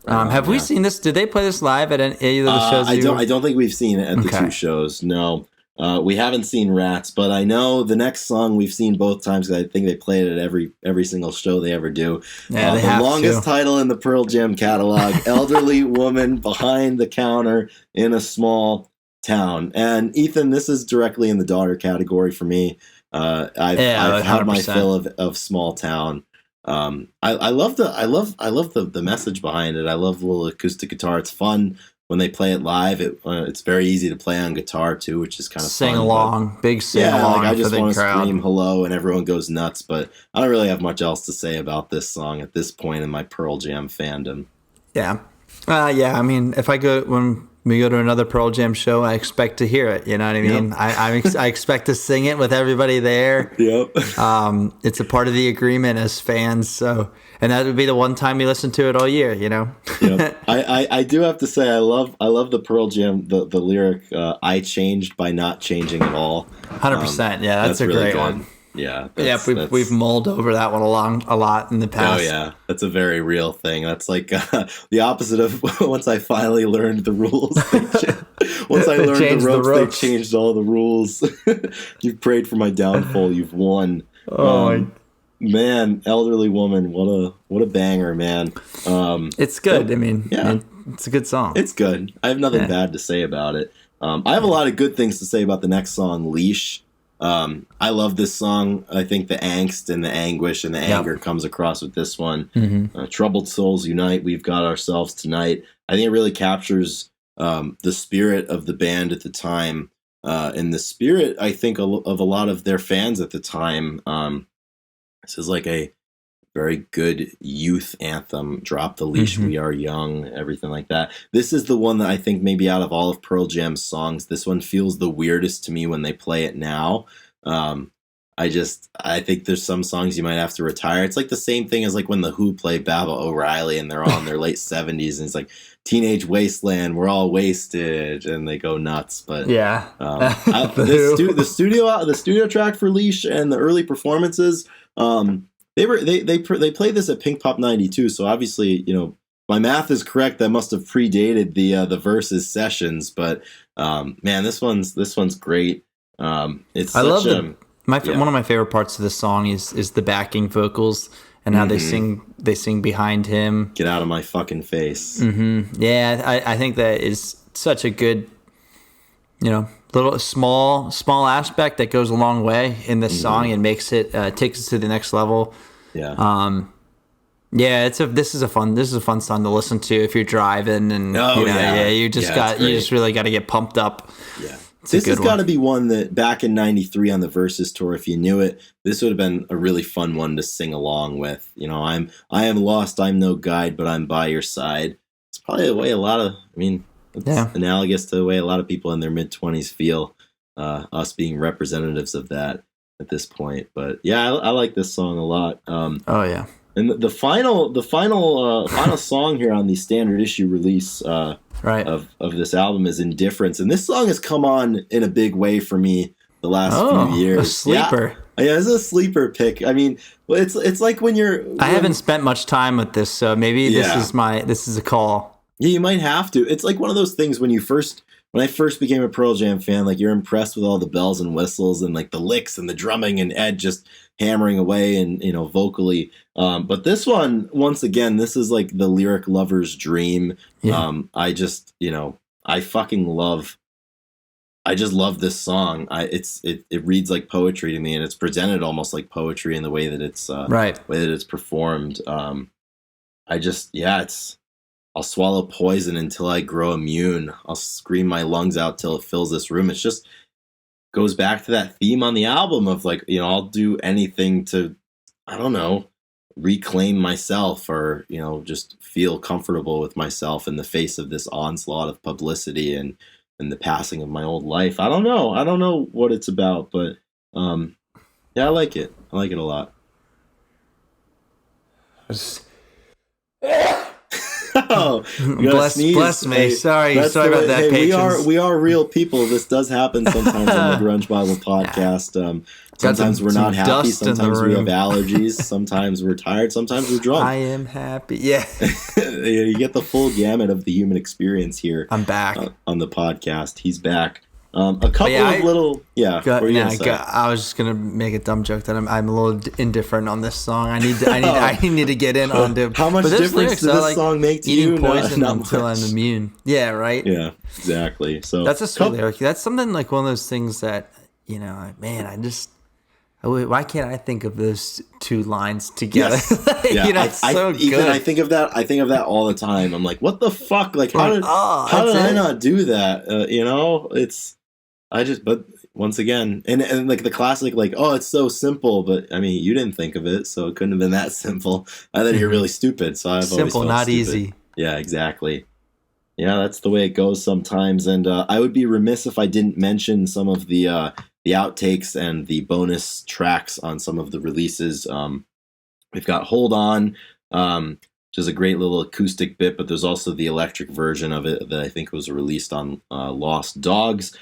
Speaker 2: have we seen this? Did they play this live at any of the shows?
Speaker 1: I don't think we've seen it at the two shows. No. We haven't seen Rats, but I know the next song we've seen both times because I think they played it at every single show they ever do.
Speaker 2: Yeah, they
Speaker 1: the
Speaker 2: have
Speaker 1: longest
Speaker 2: to.
Speaker 1: title in the Pearl Jam catalog: "Elderly Woman Behind the Counter in a Small Town." And Ethan, this is directly in the daughter category for me. I've had my fill of Small Town. I love the message behind it. I love the little acoustic guitar. It's fun. When they play it live, it's very easy to play on guitar too, which is kind of
Speaker 2: sing
Speaker 1: fun,
Speaker 2: along, big sing along.
Speaker 1: I just want to
Speaker 2: crowd.
Speaker 1: Scream hello and everyone goes nuts. But I don't really have much else to say about this song at this point in my Pearl Jam fandom.
Speaker 2: Yeah, I mean, if when we go to another Pearl Jam show, I expect to hear it. You know what I mean? Yep. I expect to sing it with everybody there.
Speaker 1: Yep.
Speaker 2: It's a part of the agreement as fans. So, and that would be the one time you listen to it all year. You know.
Speaker 1: Yep. I do have to say I love the Pearl Jam the lyric "I changed by not changing at all."
Speaker 2: 100%. Yeah, that's a really great one.
Speaker 1: Yeah,
Speaker 2: we've mulled over that one a lot in the past.
Speaker 1: Oh yeah, that's a very real thing. That's like the opposite of once I finally learned the rules. Once I learned the ropes, they changed all the rules. You've prayed for my downfall. You've won. Man, Elderly Woman, what a banger, man.
Speaker 2: It's good. I mean, it's a good song.
Speaker 1: It's good. I have nothing bad to say about it. I have a lot of good things to say about the next song, Leash. I love this song. I think the angst and the anguish and the anger comes across with this one.
Speaker 2: Mm-hmm.
Speaker 1: Troubled souls unite. We've got ourselves tonight. I think it really captures the spirit of the band at the time, and the spirit, I think, of a lot of their fans at the time. This is like a very good youth anthem. Drop the leash, we are young, everything like that. This is the one that I think maybe out of all of Pearl Jam's songs, this one feels the weirdest to me when they play it now. I think there's some songs you might have to retire. It's like the same thing as like when the Who play Baba O'Reilly and they're all in their late 70s and it's like Teenage Wasteland, we're all wasted, and they go nuts. But the studio track for Leash and the early performances, they played this at Pink Pop 92, so obviously, my math is correct. That must have predated the Versus sessions, but man, this one's great. It's
Speaker 2: I love one of my favorite parts of the song is the backing vocals and how they sing behind him.
Speaker 1: Get out of my fucking face.
Speaker 2: Mm-hmm. Yeah, I think that is such a good, little small aspect that goes a long way in this song and makes it takes us to the next level.
Speaker 1: Yeah.
Speaker 2: This is a fun song to listen to if you're driving and you just really got to get pumped up.
Speaker 1: Yeah. This has got to be one that back in 93 on the Versus tour, if you knew it, this would have been a really fun one to sing along with. I am lost, I'm no guide, but I'm by your side. It's probably the way it's analogous to the way a lot of people in their mid-20s feel, us being representatives of that at this point. But yeah, I like this song a lot. And the final song here on the standard issue release of this album is Indifference, and this song has come on in a big way for me the last few years.
Speaker 2: A sleeper.
Speaker 1: Yeah, it's a sleeper pick. I mean, it's like when you're.
Speaker 2: I haven't spent much time with this, so maybe this is a call.
Speaker 1: Yeah, you might have to. It's like one of those things when I first became a Pearl Jam fan, like you're impressed with all the bells and whistles and like the licks and the drumming and Ed just hammering away and vocally. But this one, once again, this is like the lyric lover's dream.
Speaker 2: Yeah.
Speaker 1: I just love this song. It reads like poetry to me, and it's presented almost like poetry in the way that it's way that it's performed. I'll swallow poison until I grow immune. I'll scream my lungs out till it fills this room. It's just goes back to that theme on the album of like, I'll do anything to, I don't know, reclaim myself or, just feel comfortable with myself in the face of this onslaught of publicity and the passing of my old life. I don't know what it's about, but I like it. I like it a lot. Oh,
Speaker 2: bless me. Hey, sorry about that, patrons.
Speaker 1: We are real people. This does happen sometimes on the Grunge Bible podcast. Sometimes we're not happy. Sometimes we have allergies. Sometimes we're tired. Sometimes we're drunk.
Speaker 2: I am happy. Yeah.
Speaker 1: You get the full gamut of the human experience here.
Speaker 2: I'm back
Speaker 1: on the podcast. He's back. A couple of little,
Speaker 2: I was just gonna make a dumb joke that I'm a little indifferent on this song. I need to get in on it.
Speaker 1: How much difference does this song make to you?
Speaker 2: Eating poison until I'm immune. Yeah, right.
Speaker 1: Yeah, exactly. So
Speaker 2: that's a sweet lyric. That's something like one of those things that why can't I think of those two lines together?
Speaker 1: Yes.
Speaker 2: So good.
Speaker 1: Ethan, I think of that all the time. I'm like, what the fuck? Like, how did I not do that? But once again, and like the classic, like, oh, it's so simple, but I mean, you didn't think of it, so it couldn't have been that simple. I thought you're really stupid, so I've always felt
Speaker 2: not
Speaker 1: stupid.
Speaker 2: Easy.
Speaker 1: Yeah, exactly. Yeah, that's the way it goes sometimes, and I would be remiss if I didn't mention some of the outtakes and the bonus tracks on some of the releases. We've got Hold On, which is a great little acoustic bit, but there's also the electric version of it that I think was released on Lost Dogs.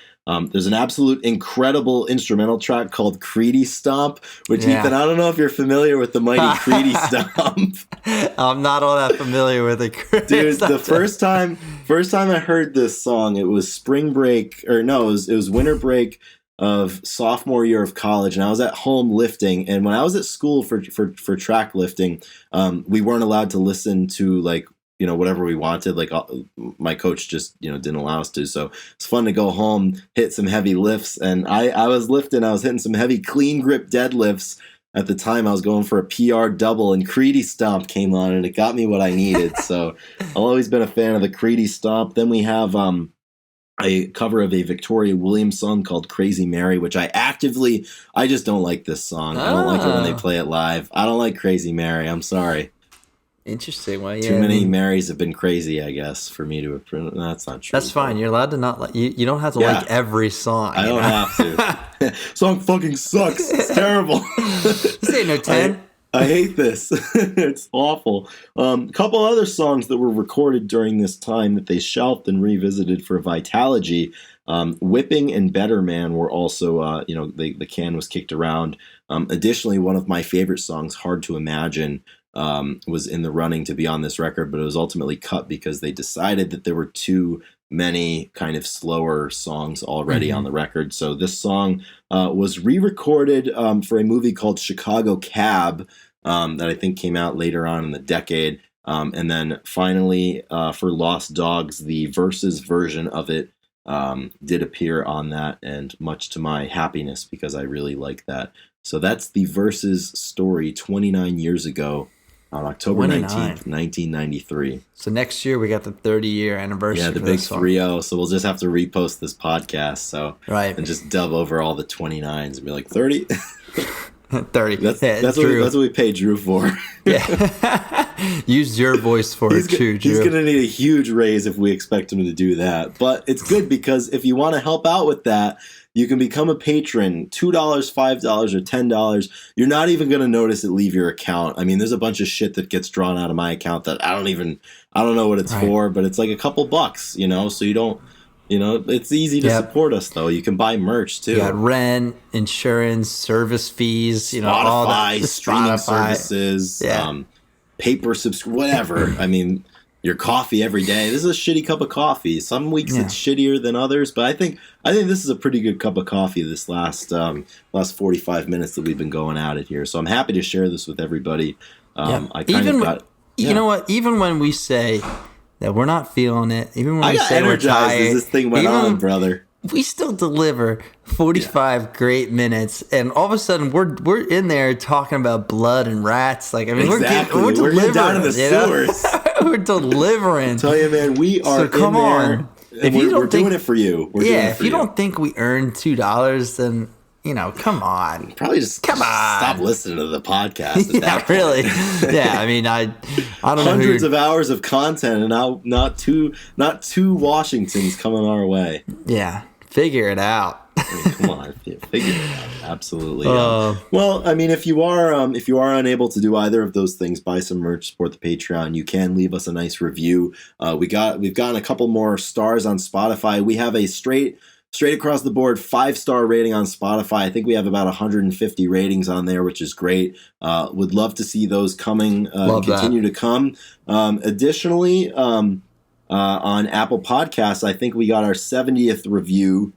Speaker 1: There's an absolute incredible instrumental track called Creedy Stomp, which, Ethan, I don't know if you're familiar with the mighty Creedy Stomp.
Speaker 2: I'm not all that familiar with it.
Speaker 1: Dude, the first time I heard this song, it was it was winter break of sophomore year of college, and I was at home lifting. And when I was at school for track lifting, we weren't allowed to listen to whatever we wanted. Like my coach just didn't allow us to. So it's fun to go home, hit some heavy lifts, and I was lifting. I was hitting some heavy clean grip deadlifts. At the time, I was going for a PR double, and Creedy Stomp came on, and it got me what I needed. So I've always been a fan of the Creedy Stomp. Then we have a cover of a Victoria Williams song called Crazy Mary, which I just don't like this song. I don't like it when they play it live. I don't like Crazy Mary. I'm sorry.
Speaker 2: Interesting. Well,
Speaker 1: Too many Marys have been crazy, I guess, for me to approve. That's not true.
Speaker 2: That's fine. You're allowed to not like. You don't have to like every song.
Speaker 1: I don't have to. Song fucking sucks. It's terrible.
Speaker 2: This ain't no 10.
Speaker 1: I hate this. It's awful. A couple other songs that were recorded during this time that they shelved and revisited for Vitalogy. Whipping and Better Man were also, the can was kicked around. Additionally, one of my favorite songs, Hard to Imagine, was in the running to be on this record, but it was ultimately cut because they decided that there were too many kind of slower songs already on the record. So this song was re-recorded for a movie called Chicago Cab that I think came out later on in the decade. And then finally for Lost Dogs, the Versus version of it did appear on that, and much to my happiness because I really like that. So that's the Versus story 29 years ago. On October 19th, 1993.
Speaker 2: So next year we got the 30-year anniversary.
Speaker 1: Yeah, the big 3-0. So we'll just have to repost this podcast. And just dub over all the 29s and be like 30.
Speaker 2: 30.
Speaker 1: That's what we pay Drew for.
Speaker 2: Yeah. Use your voice for it too, Drew.
Speaker 1: He's going to need a huge raise if we expect him to do that. But it's good because if you want to help out with that, you can become a patron, $2, $5, or $10. You're not even going to notice it leave your account. I mean, there's a bunch of shit that gets drawn out of my account that I don't know what it's for, but it's like a couple bucks, so you don't, it's easy to support us though. You can buy merch too.
Speaker 2: You got rent, insurance, service fees,
Speaker 1: Spotify,
Speaker 2: all that.
Speaker 1: Streaming services, paper whatever. I mean, your coffee every day. This is a shitty cup of coffee. Some weeks it's shittier than others, but I think this is a pretty good cup of coffee this last 45 minutes that we've been going at it here. So I'm happy to share this with everybody.
Speaker 2: You know what? Even when we say that we're not feeling it, even when we say we're tired,
Speaker 1: as this thing went on, brother.
Speaker 2: We still deliver 45 great minutes, and all of a sudden we're in there talking about blood and rats. Like, I mean, we're delivering
Speaker 1: down in the sewers.
Speaker 2: We're delivering.
Speaker 1: I tell you, man, we are. So come on. If we're doing it for you.
Speaker 2: If you don't think we earned $2, then come on.
Speaker 1: Probably just stop listening to the podcast. At that
Speaker 2: really. Yeah, I mean, I don't know.
Speaker 1: Hundreds of hours of content, and now not two Washingtons coming our way.
Speaker 2: Yeah, figure it out.
Speaker 1: I mean, come on, figure it out. Absolutely. Well, I mean, if you are unable to do either of those things, buy some merch, support the Patreon. You can leave us a nice review. We've gotten a couple more stars on Spotify. We have a straight across the board 5-star rating on Spotify. I think we have about 150 ratings on there, which is great. Would love to see those coming, continue to come. Additionally, on Apple Podcasts, I think we got our 70th review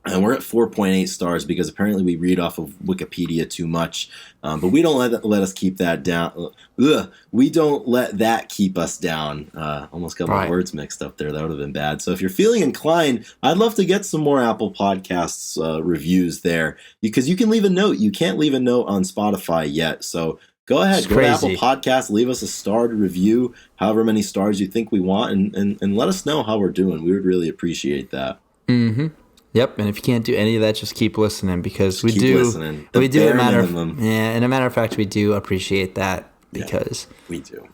Speaker 1: And we're at 4.8 stars because apparently we read off of Wikipedia too much. But we don't let us keep that down. We don't let that keep us down. Almost got my words mixed up there. That would have been bad. So if you're feeling inclined, I'd love to get some more Apple Podcasts reviews there, because you can leave a note. You can't leave a note on Spotify yet. So go ahead, go to Apple Podcasts, leave us a starred review, however many stars you think we want, and let us know how we're doing. We would really appreciate that.
Speaker 2: Mm-hmm. Yep, and if you can't do any of that, just keep listening, because we do. In a matter of fact, we do appreciate that, because
Speaker 1: we do.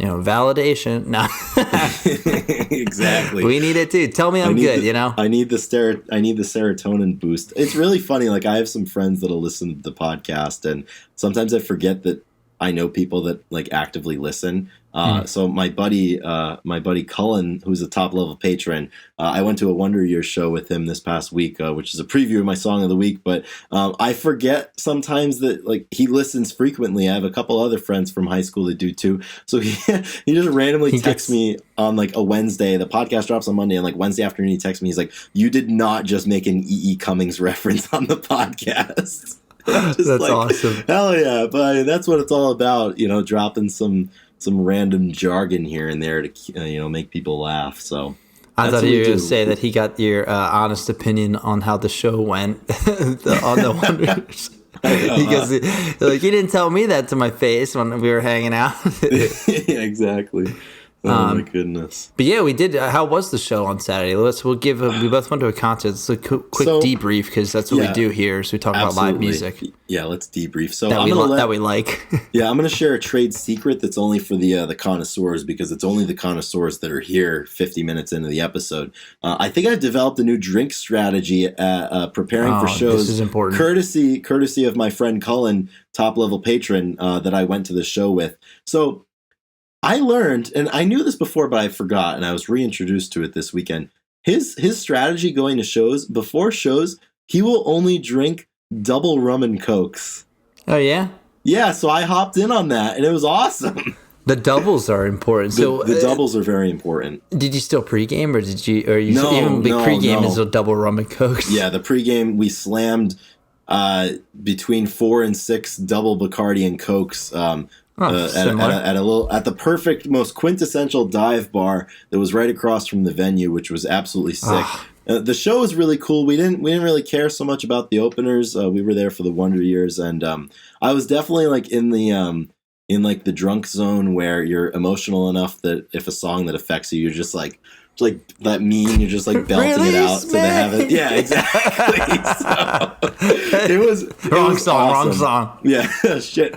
Speaker 2: Validation. No,
Speaker 1: exactly.
Speaker 2: We need it too. Tell me I'm good.
Speaker 1: I need the serotonin boost. It's really funny. Like, I have some friends that'll listen to the podcast, and sometimes I forget that I know people that like actively listen. So my buddy Cullen, who's a top level patron, I went to a Wonder Years show with him this past week, which is a preview of my song of the week. But I forget sometimes that like he listens frequently. I have a couple other friends from high school that do too. So he just randomly texts me on like a Wednesday. The podcast drops on Monday, and like Wednesday afternoon he texts me. He's like, "You did not just make an E.E. Cummings reference on the podcast."
Speaker 2: That's like, awesome.
Speaker 1: Hell yeah. But that's what it's all about, dropping some random jargon here and there to make people laugh. So
Speaker 2: I thought you were going to say that he got your honest opinion on how the show went on the Wonders. Because he didn't tell me that to my face when we were hanging out.
Speaker 1: Yeah, exactly. Oh my goodness!
Speaker 2: But yeah, we did. How was the show on Saturday? We both went to a concert. It's a quick debrief, because that's what we do here. So we talk about live music.
Speaker 1: Yeah, let's debrief. So
Speaker 2: that we like.
Speaker 1: Yeah, I'm going to share a trade secret that's only for the connoisseurs, because it's only the connoisseurs that are here 50 minutes into the episode. I think I've developed a new drink strategy preparing for shows.
Speaker 2: This is important.
Speaker 1: Courtesy of my friend Cullen, top level patron that I went to the show with. So I learned, and I knew this before, but I forgot, and I was reintroduced to it this weekend. His strategy going to shows, before shows, he will only drink double rum and cokes.
Speaker 2: Oh, yeah?
Speaker 1: Yeah, so I hopped in on that, and it was awesome.
Speaker 2: The doubles are important.
Speaker 1: The doubles are very important.
Speaker 2: Did you still pregame, or pregame is a double rum and cokes?
Speaker 1: Yeah, the pregame, we slammed between 4 and 6 double Bacardi and cokes. At the perfect, most quintessential dive bar that was right across from the venue, which was absolutely sick. The show was really cool. We didn't really care so much about the openers. We were there for the Wonder Years, and I was definitely like in the drunk zone, where you're emotional enough that if a song that affects you, you're just like that meme, you're just like belting it out to the heaven. Yeah, exactly. So it was
Speaker 2: wrong
Speaker 1: awesome.
Speaker 2: song.
Speaker 1: Yeah, shit.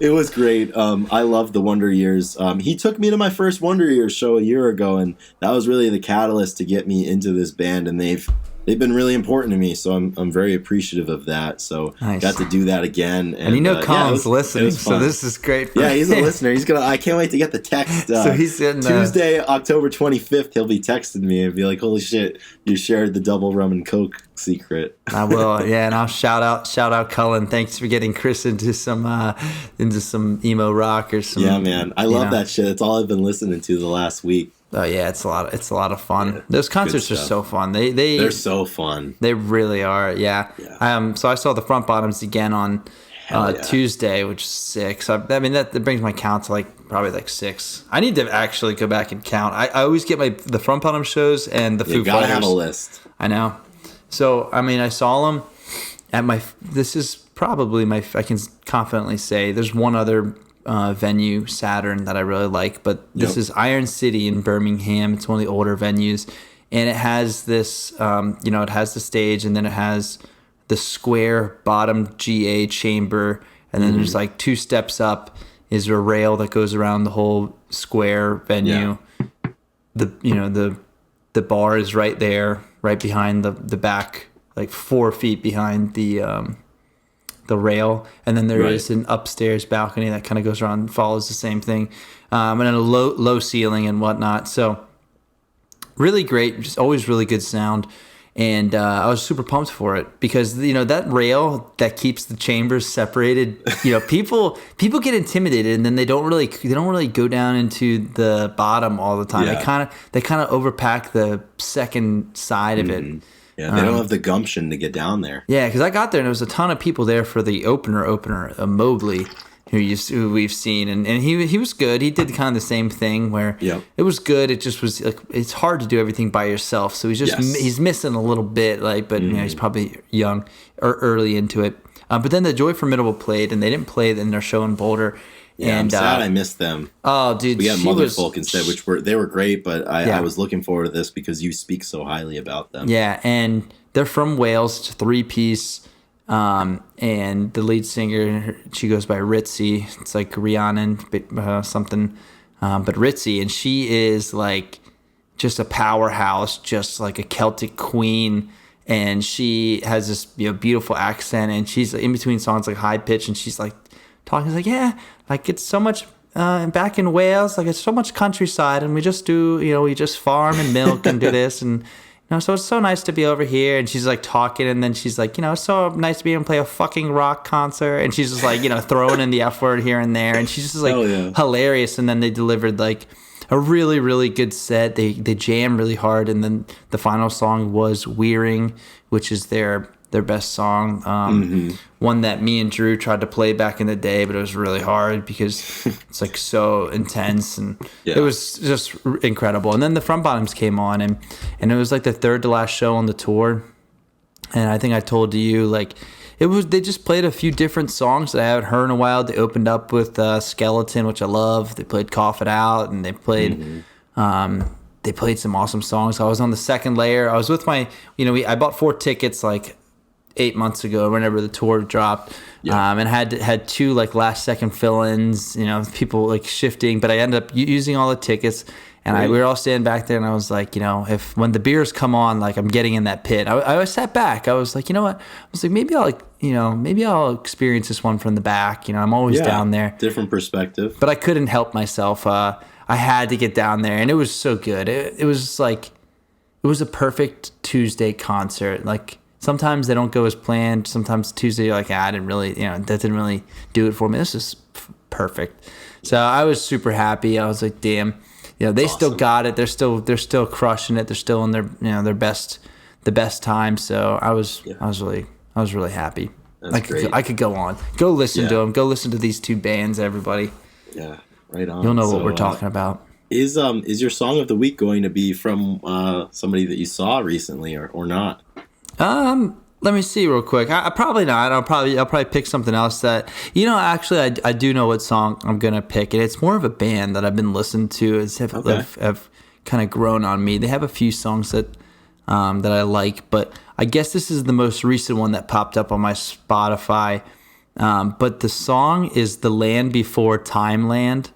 Speaker 1: It was great. I love the Wonder Years. He took me to my first Wonder Years show a year ago, and that was really the catalyst to get me into this band. And they've been really important to me, so I'm very appreciative of that. So
Speaker 2: nice.
Speaker 1: Got to do that again,
Speaker 2: and Colin's listening, so this is great.
Speaker 1: Yeah, he's a listener. I can't wait to get the text.
Speaker 2: So he's in
Speaker 1: Tuesday, October 25th. He'll be texting me and be like, "Holy shit, you shared the double rum and coke secret."
Speaker 2: I will, yeah, and I'll shout out Cullen. Thanks for getting Chris into some emo rock or some.
Speaker 1: Yeah, man, I love that shit. It's all I've been listening to the last week.
Speaker 2: Oh yeah, it's a lot of fun. Yeah, those concerts are so fun.
Speaker 1: They're so fun.
Speaker 2: They really are. Yeah. So I saw the Front Bottoms again on Tuesday, which is 6. That brings my count to probably 6. I need to actually go back and count. I always get the Front Bottom shows and the Foo Fighters. You gotta
Speaker 1: have a list.
Speaker 2: I know. So I saw them at this is probably I can confidently say there's one other venue, Saturn, that I really like, but this is Iron City in Birmingham. It's one of the older venues, and it has this it has the stage, and then it has the square bottom GA chamber, and then there's 2 steps up is a rail that goes around the whole square venue. The bar is right there, right behind the back, 4 feet behind the rail, and then there is an upstairs balcony that kind of goes around and follows the same thing, and then a low ceiling and whatnot. So really great, just always really good sound, and I was super pumped for it, because that rail that keeps the chambers separated. People get intimidated, and then they don't really go down into the bottom all the time. They kind of overpack the second side of it.
Speaker 1: Yeah, they don't have the gumption to get down there.
Speaker 2: Yeah, because I got there and there was a ton of people there for the opener, Mobley, who we've seen, and he was good. He did kind of the same thing where it was good. It just was like it's hard to do everything by yourself. So he's missing a little bit, but he's probably young or early into it. But then the Joy Formidable played, and they didn't play in their show in Boulder.
Speaker 1: Yeah,
Speaker 2: and,
Speaker 1: I'm sad I missed them.
Speaker 2: Oh, dude,
Speaker 1: we got Motherfolk instead, they were great, but I was looking forward to this because you speak so highly about them.
Speaker 2: Yeah, and they're from Wales. It's a 3-piece, and the lead singer, she goes by Ritzy. It's like Rhiannon something, but Ritzy, and she is like just a powerhouse, just like a Celtic queen. And she has this beautiful accent, and she's in between songs like high pitch, and she's like talking like it's so much back in Wales, like it's so much countryside, and we just do we just farm and milk and do this, and so it's so nice to be over here. And she's like talking, and then she's like it's so nice to be able to play a fucking rock concert, and she's just like throwing in the F word here and there, and she's just like hilarious. And then they delivered like a really, really good set. They jam really hard, and then the final song was Wearing, which is their best song. One that me and Drew tried to play back in the day, but it was really hard because it's like so intense, and it was just incredible. And then the Front Bottoms came on, and it was like the third to last show on the tour. And I think I told you like they just played a few different songs that I haven't heard in a while. They opened up with Skeleton, which I love. They played Cough It Out, and they played they played some awesome songs. I was on the second layer. I was with my I bought 4 tickets like 8 months ago whenever the tour dropped, and had 2 like last second fill-ins, people like shifting, but I ended up using all the tickets. And we were all standing back there, and I was like, if when the beers come on, like I'm getting in that pit. I sat back. I was like, you know what? I was like, maybe I'll experience this one from the back. I'm always down there.
Speaker 1: Different perspective.
Speaker 2: But I couldn't help myself. I had to get down there, and it was so good. It was like it was a perfect Tuesday concert. Like sometimes they don't go as planned. Sometimes Tuesday you're like, I didn't really, that didn't really do it for me. This is perfect. So I was super happy. I was like, damn. They awesome. Still got it. They're still crushing it. They're still in the best time. So I was really happy. I could go on. Go listen to them. Go listen to these 2 bands, everybody.
Speaker 1: Yeah, right on.
Speaker 2: You'll know what we're talking about.
Speaker 1: Is your song of the week going to be from somebody that you saw recently or not?
Speaker 2: Let me see real quick. I probably not. I'll probably pick something else that actually I do know what song I'm gonna pick, and it's more of a band that I've been listening to have kind of grown on me. They have a few songs that I like, but I guess this is the most recent one that popped up on my Spotify. But the song is "The Land Before Timeland."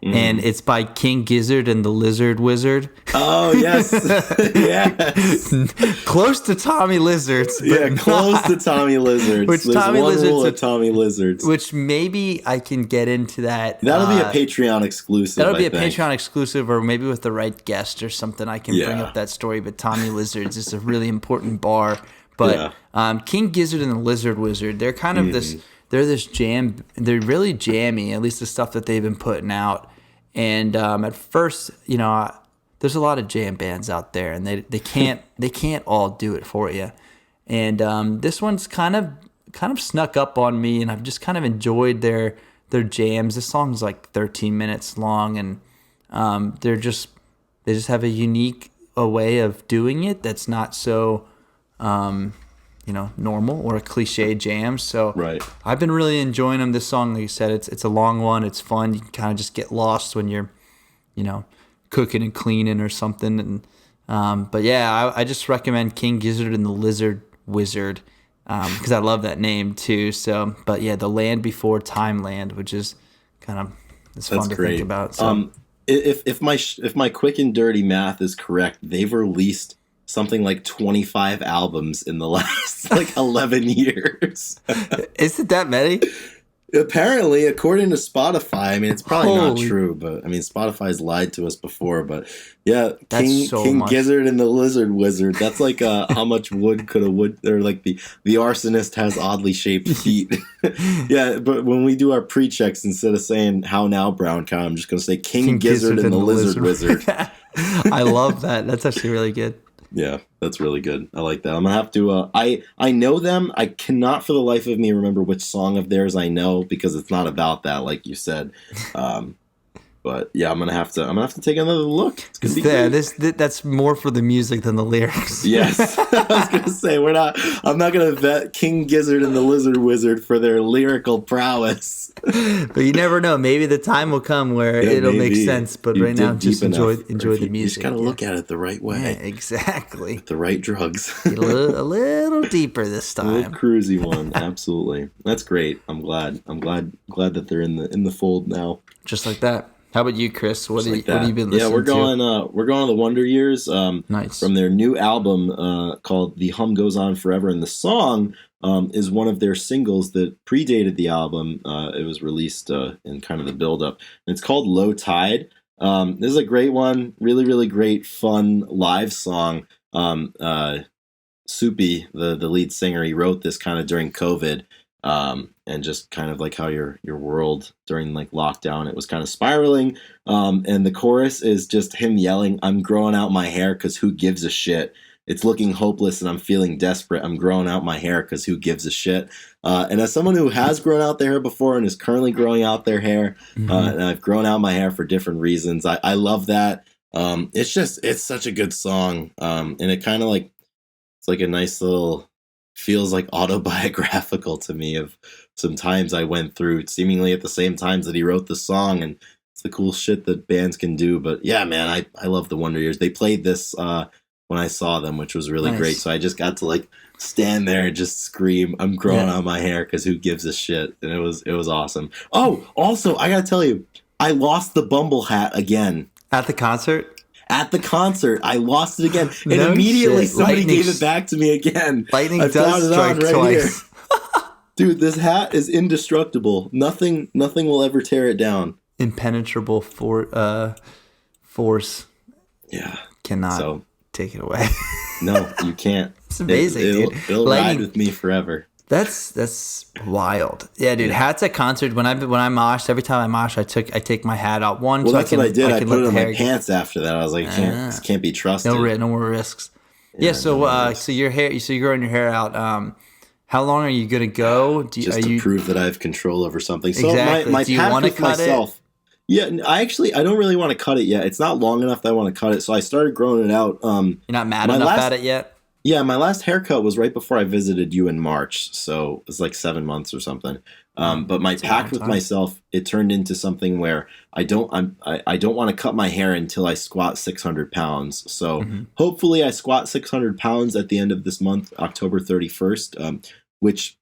Speaker 2: And it's by King Gizzard and the Lizard Wizard.
Speaker 1: Oh, yes. Yes.
Speaker 2: Close to Tommy Lizards.
Speaker 1: Yeah, close to Tommy Lizards.
Speaker 2: Which
Speaker 1: There's
Speaker 2: Tommy
Speaker 1: one
Speaker 2: Lizards
Speaker 1: rule of Tommy Lizards.
Speaker 2: Which maybe I can get into that.
Speaker 1: That'll be a Patreon exclusive.
Speaker 2: That'll be a Patreon exclusive, or maybe with the right guest or something, I can bring up that story. But Tommy Lizards is a really important bar. But King Gizzard and the Lizard Wizard, they're kind of this... They're this jam. They're really jammy, at least the stuff that they've been putting out. And at first, there's a lot of jam bands out there, and they can't all do it for you. And this one's kind of snuck up on me, and I've just kind of enjoyed their jams. This song's like 13 minutes long, and they just have a unique way of doing it that's not so normal or a cliche jam. So I've been really enjoying them. This song, like you said, it's a long one. It's fun. You can kind of just get lost when you're, cooking and cleaning or something. And but yeah, I just recommend King Gizzard and the Lizard Wizard because I love that name too. So, but yeah, The Land Before Timeland, which is kind of fun to think about. So.
Speaker 1: If my quick and dirty math is correct, they've released something like 25 albums in the last 11 years.
Speaker 2: Is it that many?
Speaker 1: Apparently, according to Spotify. I mean, it's probably not true, but I mean, Spotify's lied to us before. But yeah, King Gizzard and the Lizard Wizard. That's like how much wood could a wood, or like the arsonist has oddly shaped feet. Yeah, but when we do our pre-checks, instead of saying "How now, Brown Cow," I'm just going to say King Gizzard and the Lizard Wizard.
Speaker 2: I love that. That's actually really good.
Speaker 1: Yeah, that's really good. I like that. I'm gonna have to. I know them. I cannot for the life of me remember which song of theirs I know because it's not about that, like you said. Um, but yeah, I'm gonna have to. I'm gonna have to take another look. It's gonna be great.
Speaker 2: That's more for the music than the lyrics.
Speaker 1: Yes, I was gonna say we're not. I'm not gonna vet King Gizzard and the Lizard Wizard for their lyrical prowess.
Speaker 2: But you never know. Maybe the time will come where it'll make sense. But right now, just enjoy the music.
Speaker 1: You just gotta look at it the right way.
Speaker 2: Yeah, exactly.
Speaker 1: With the right drugs.
Speaker 2: a little deeper this time.
Speaker 1: A little cruisy one. Absolutely. That's great. I'm glad. Glad that they're in the fold now.
Speaker 2: Just like that. How about you, Chris? What have you been listening to?
Speaker 1: Yeah, we're going on the Wonder Years.
Speaker 2: Nice.
Speaker 1: From their new album called "The Hum Goes On Forever," and the song is one of their singles that predated the album. It was released in kind of the build-up. And it's called "Low Tide." This is a great one. Really, really great, fun live song. Soupy, the lead singer, he wrote this kind of during COVID. And just kind of like how your world during like lockdown, it was kind of spiraling. And the chorus is just him yelling, "I'm growing out my hair because who gives a shit? It's looking hopeless and I'm feeling desperate. I'm growing out my hair because who gives a shit?" And as someone who has grown out their hair before and is currently growing out their hair, and I've grown out my hair for different reasons, I love that. It's such a good song. And it kind of like, it's like a nice little, feels like autobiographical to me of some times I went through seemingly at the same times that he wrote the song, and it's the cool shit that bands can do. But yeah, man, I love the Wonder Years. They played this when I saw them, which was really great. So I just got to like stand there and just scream, "I'm growing out my hair because who gives a shit?" And it was awesome. Oh, also, I gotta tell you, I lost the Bumble hat again.
Speaker 2: At the concert?
Speaker 1: At the concert, I lost it again, and immediately somebody gave it back to me again.
Speaker 2: Lightning does strike twice.
Speaker 1: Dude, this hat is indestructible. Nothing will ever tear it down.
Speaker 2: Impenetrable force.
Speaker 1: Yeah,
Speaker 2: cannot take it away.
Speaker 1: No, you can't.
Speaker 2: It's amazing, dude.
Speaker 1: It'll ride with me forever.
Speaker 2: That's wild. Yeah, dude. Hats at concert. When I moshed, every time I mosh, I take my hat out. Well,
Speaker 1: that's what I did. I put it on my pants after that. I was like, this can't be trusted.
Speaker 2: No more risks. Yeah. So your hair. So you're growing your hair out. How long are you gonna go?
Speaker 1: Just to prove that I have control over something. So
Speaker 2: exactly.
Speaker 1: my
Speaker 2: do you want to cut
Speaker 1: myself, it? Yeah, I don't really want to cut it yet. It's not long enough that I want to cut it. So I started growing it out.
Speaker 2: You're not mad enough at it yet?
Speaker 1: Yeah, my last haircut was right before I visited you in March, so it's like 7 months or something. But my pact with myself, it turned into something where I don't want to cut my hair until I squat 600 pounds. So hopefully I squat 600 pounds at the end of this month, October 31st, which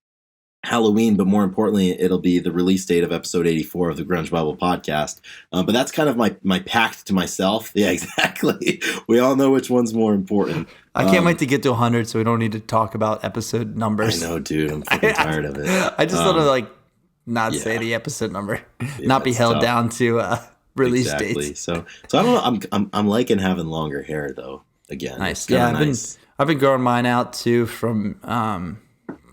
Speaker 1: Halloween, but more importantly, it'll be the release date of episode 84 of the Grunge Bible podcast. But that's kind of my pact to myself. Yeah, exactly. We all know which one's more important.
Speaker 2: I can't wait to get to 100 so we don't need to talk about episode numbers.
Speaker 1: I know, dude. I'm fucking tired of it.
Speaker 2: I just want to not say the episode number, not be held down to release dates.
Speaker 1: So I don't know. I'm liking having longer hair though. Again,
Speaker 2: nice. Yeah, I've been growing mine out too from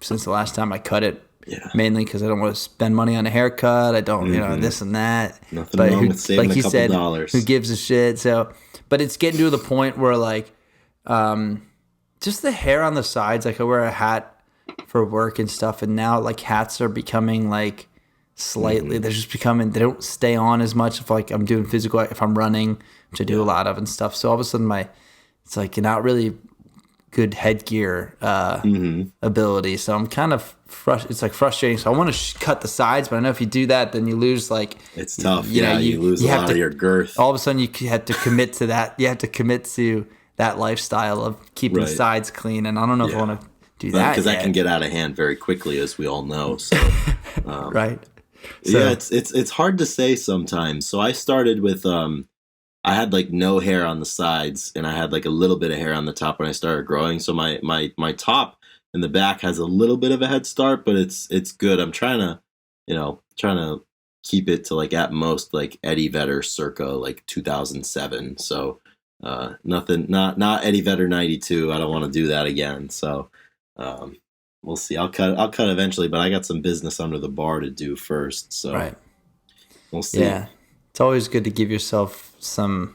Speaker 2: since the last time I cut it.
Speaker 1: Yeah.
Speaker 2: Mainly because I don't want to spend money on a haircut. I don't, this and that.
Speaker 1: Nothing wrong with saving a couple dollars.
Speaker 2: Who gives a shit? So, but it's getting to the point where just the hair on the sides. Like I wear a hat for work and stuff, and now hats are becoming slightly. They're just becoming. They don't stay on as much if I'm doing physical. If I'm running, which I do a lot of and stuff. So all of a sudden it's not really good headgear ability. So I'm kind of it's frustrating. So I want to cut the sides, but I know if you do that, then you lose
Speaker 1: it's tough. You lose a lot of your girth.
Speaker 2: All of a sudden you have to commit to that. You have to commit to that lifestyle of keeping the sides clean. And I don't know if I want to do that
Speaker 1: because that can get out of hand very quickly, as we all know. So
Speaker 2: right.
Speaker 1: So, yeah, it's hard to say sometimes. So I started with I had no hair on the sides, and I had a little bit of hair on the top when I started growing. So my top in the back has a little bit of a head start, but it's good. I'm trying to keep it to at most Eddie Vedder circa 2007. So nothing, not Eddie Vedder 92. I don't want to do that again. So we'll see. I'll cut eventually, but I got some business under the bar to do first. So
Speaker 2: right.
Speaker 1: We'll see.
Speaker 2: Yeah. It's always good to give yourself some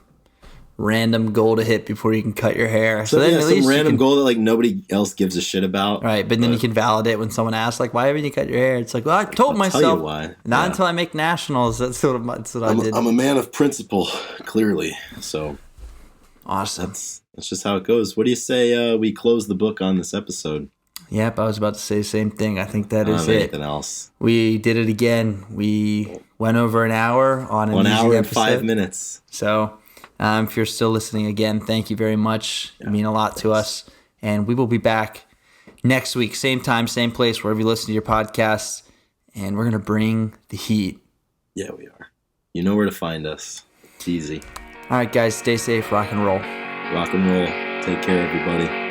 Speaker 2: random goal to hit before you can cut your hair.
Speaker 1: So then at least some random goal that like nobody else gives a shit about.
Speaker 2: Right, but then you can validate when someone asks like, "Why haven't you cut your hair?" It's like, well, I told myself
Speaker 1: tell you why.
Speaker 2: Not until I make nationals. That's what I did.
Speaker 1: I'm a man of principle, clearly. So
Speaker 2: awesome.
Speaker 1: That's just how it goes. What do you say we close the book on this episode?
Speaker 2: Yep, I was about to say the same thing. I think that is it.
Speaker 1: Anything else?
Speaker 2: We did it again. We went over an hour on an
Speaker 1: 1 hour and
Speaker 2: episode.
Speaker 1: 5 minutes.
Speaker 2: So if you're still listening again, thank you very much. You mean a lot to us. And we will be back next week, same time, same place, wherever you listen to your podcasts. And we're going to bring the heat.
Speaker 1: Yeah, we are. You know where to find us. It's easy.
Speaker 2: All right, guys, stay safe. Rock and roll.
Speaker 1: Rock and roll. Take care, everybody.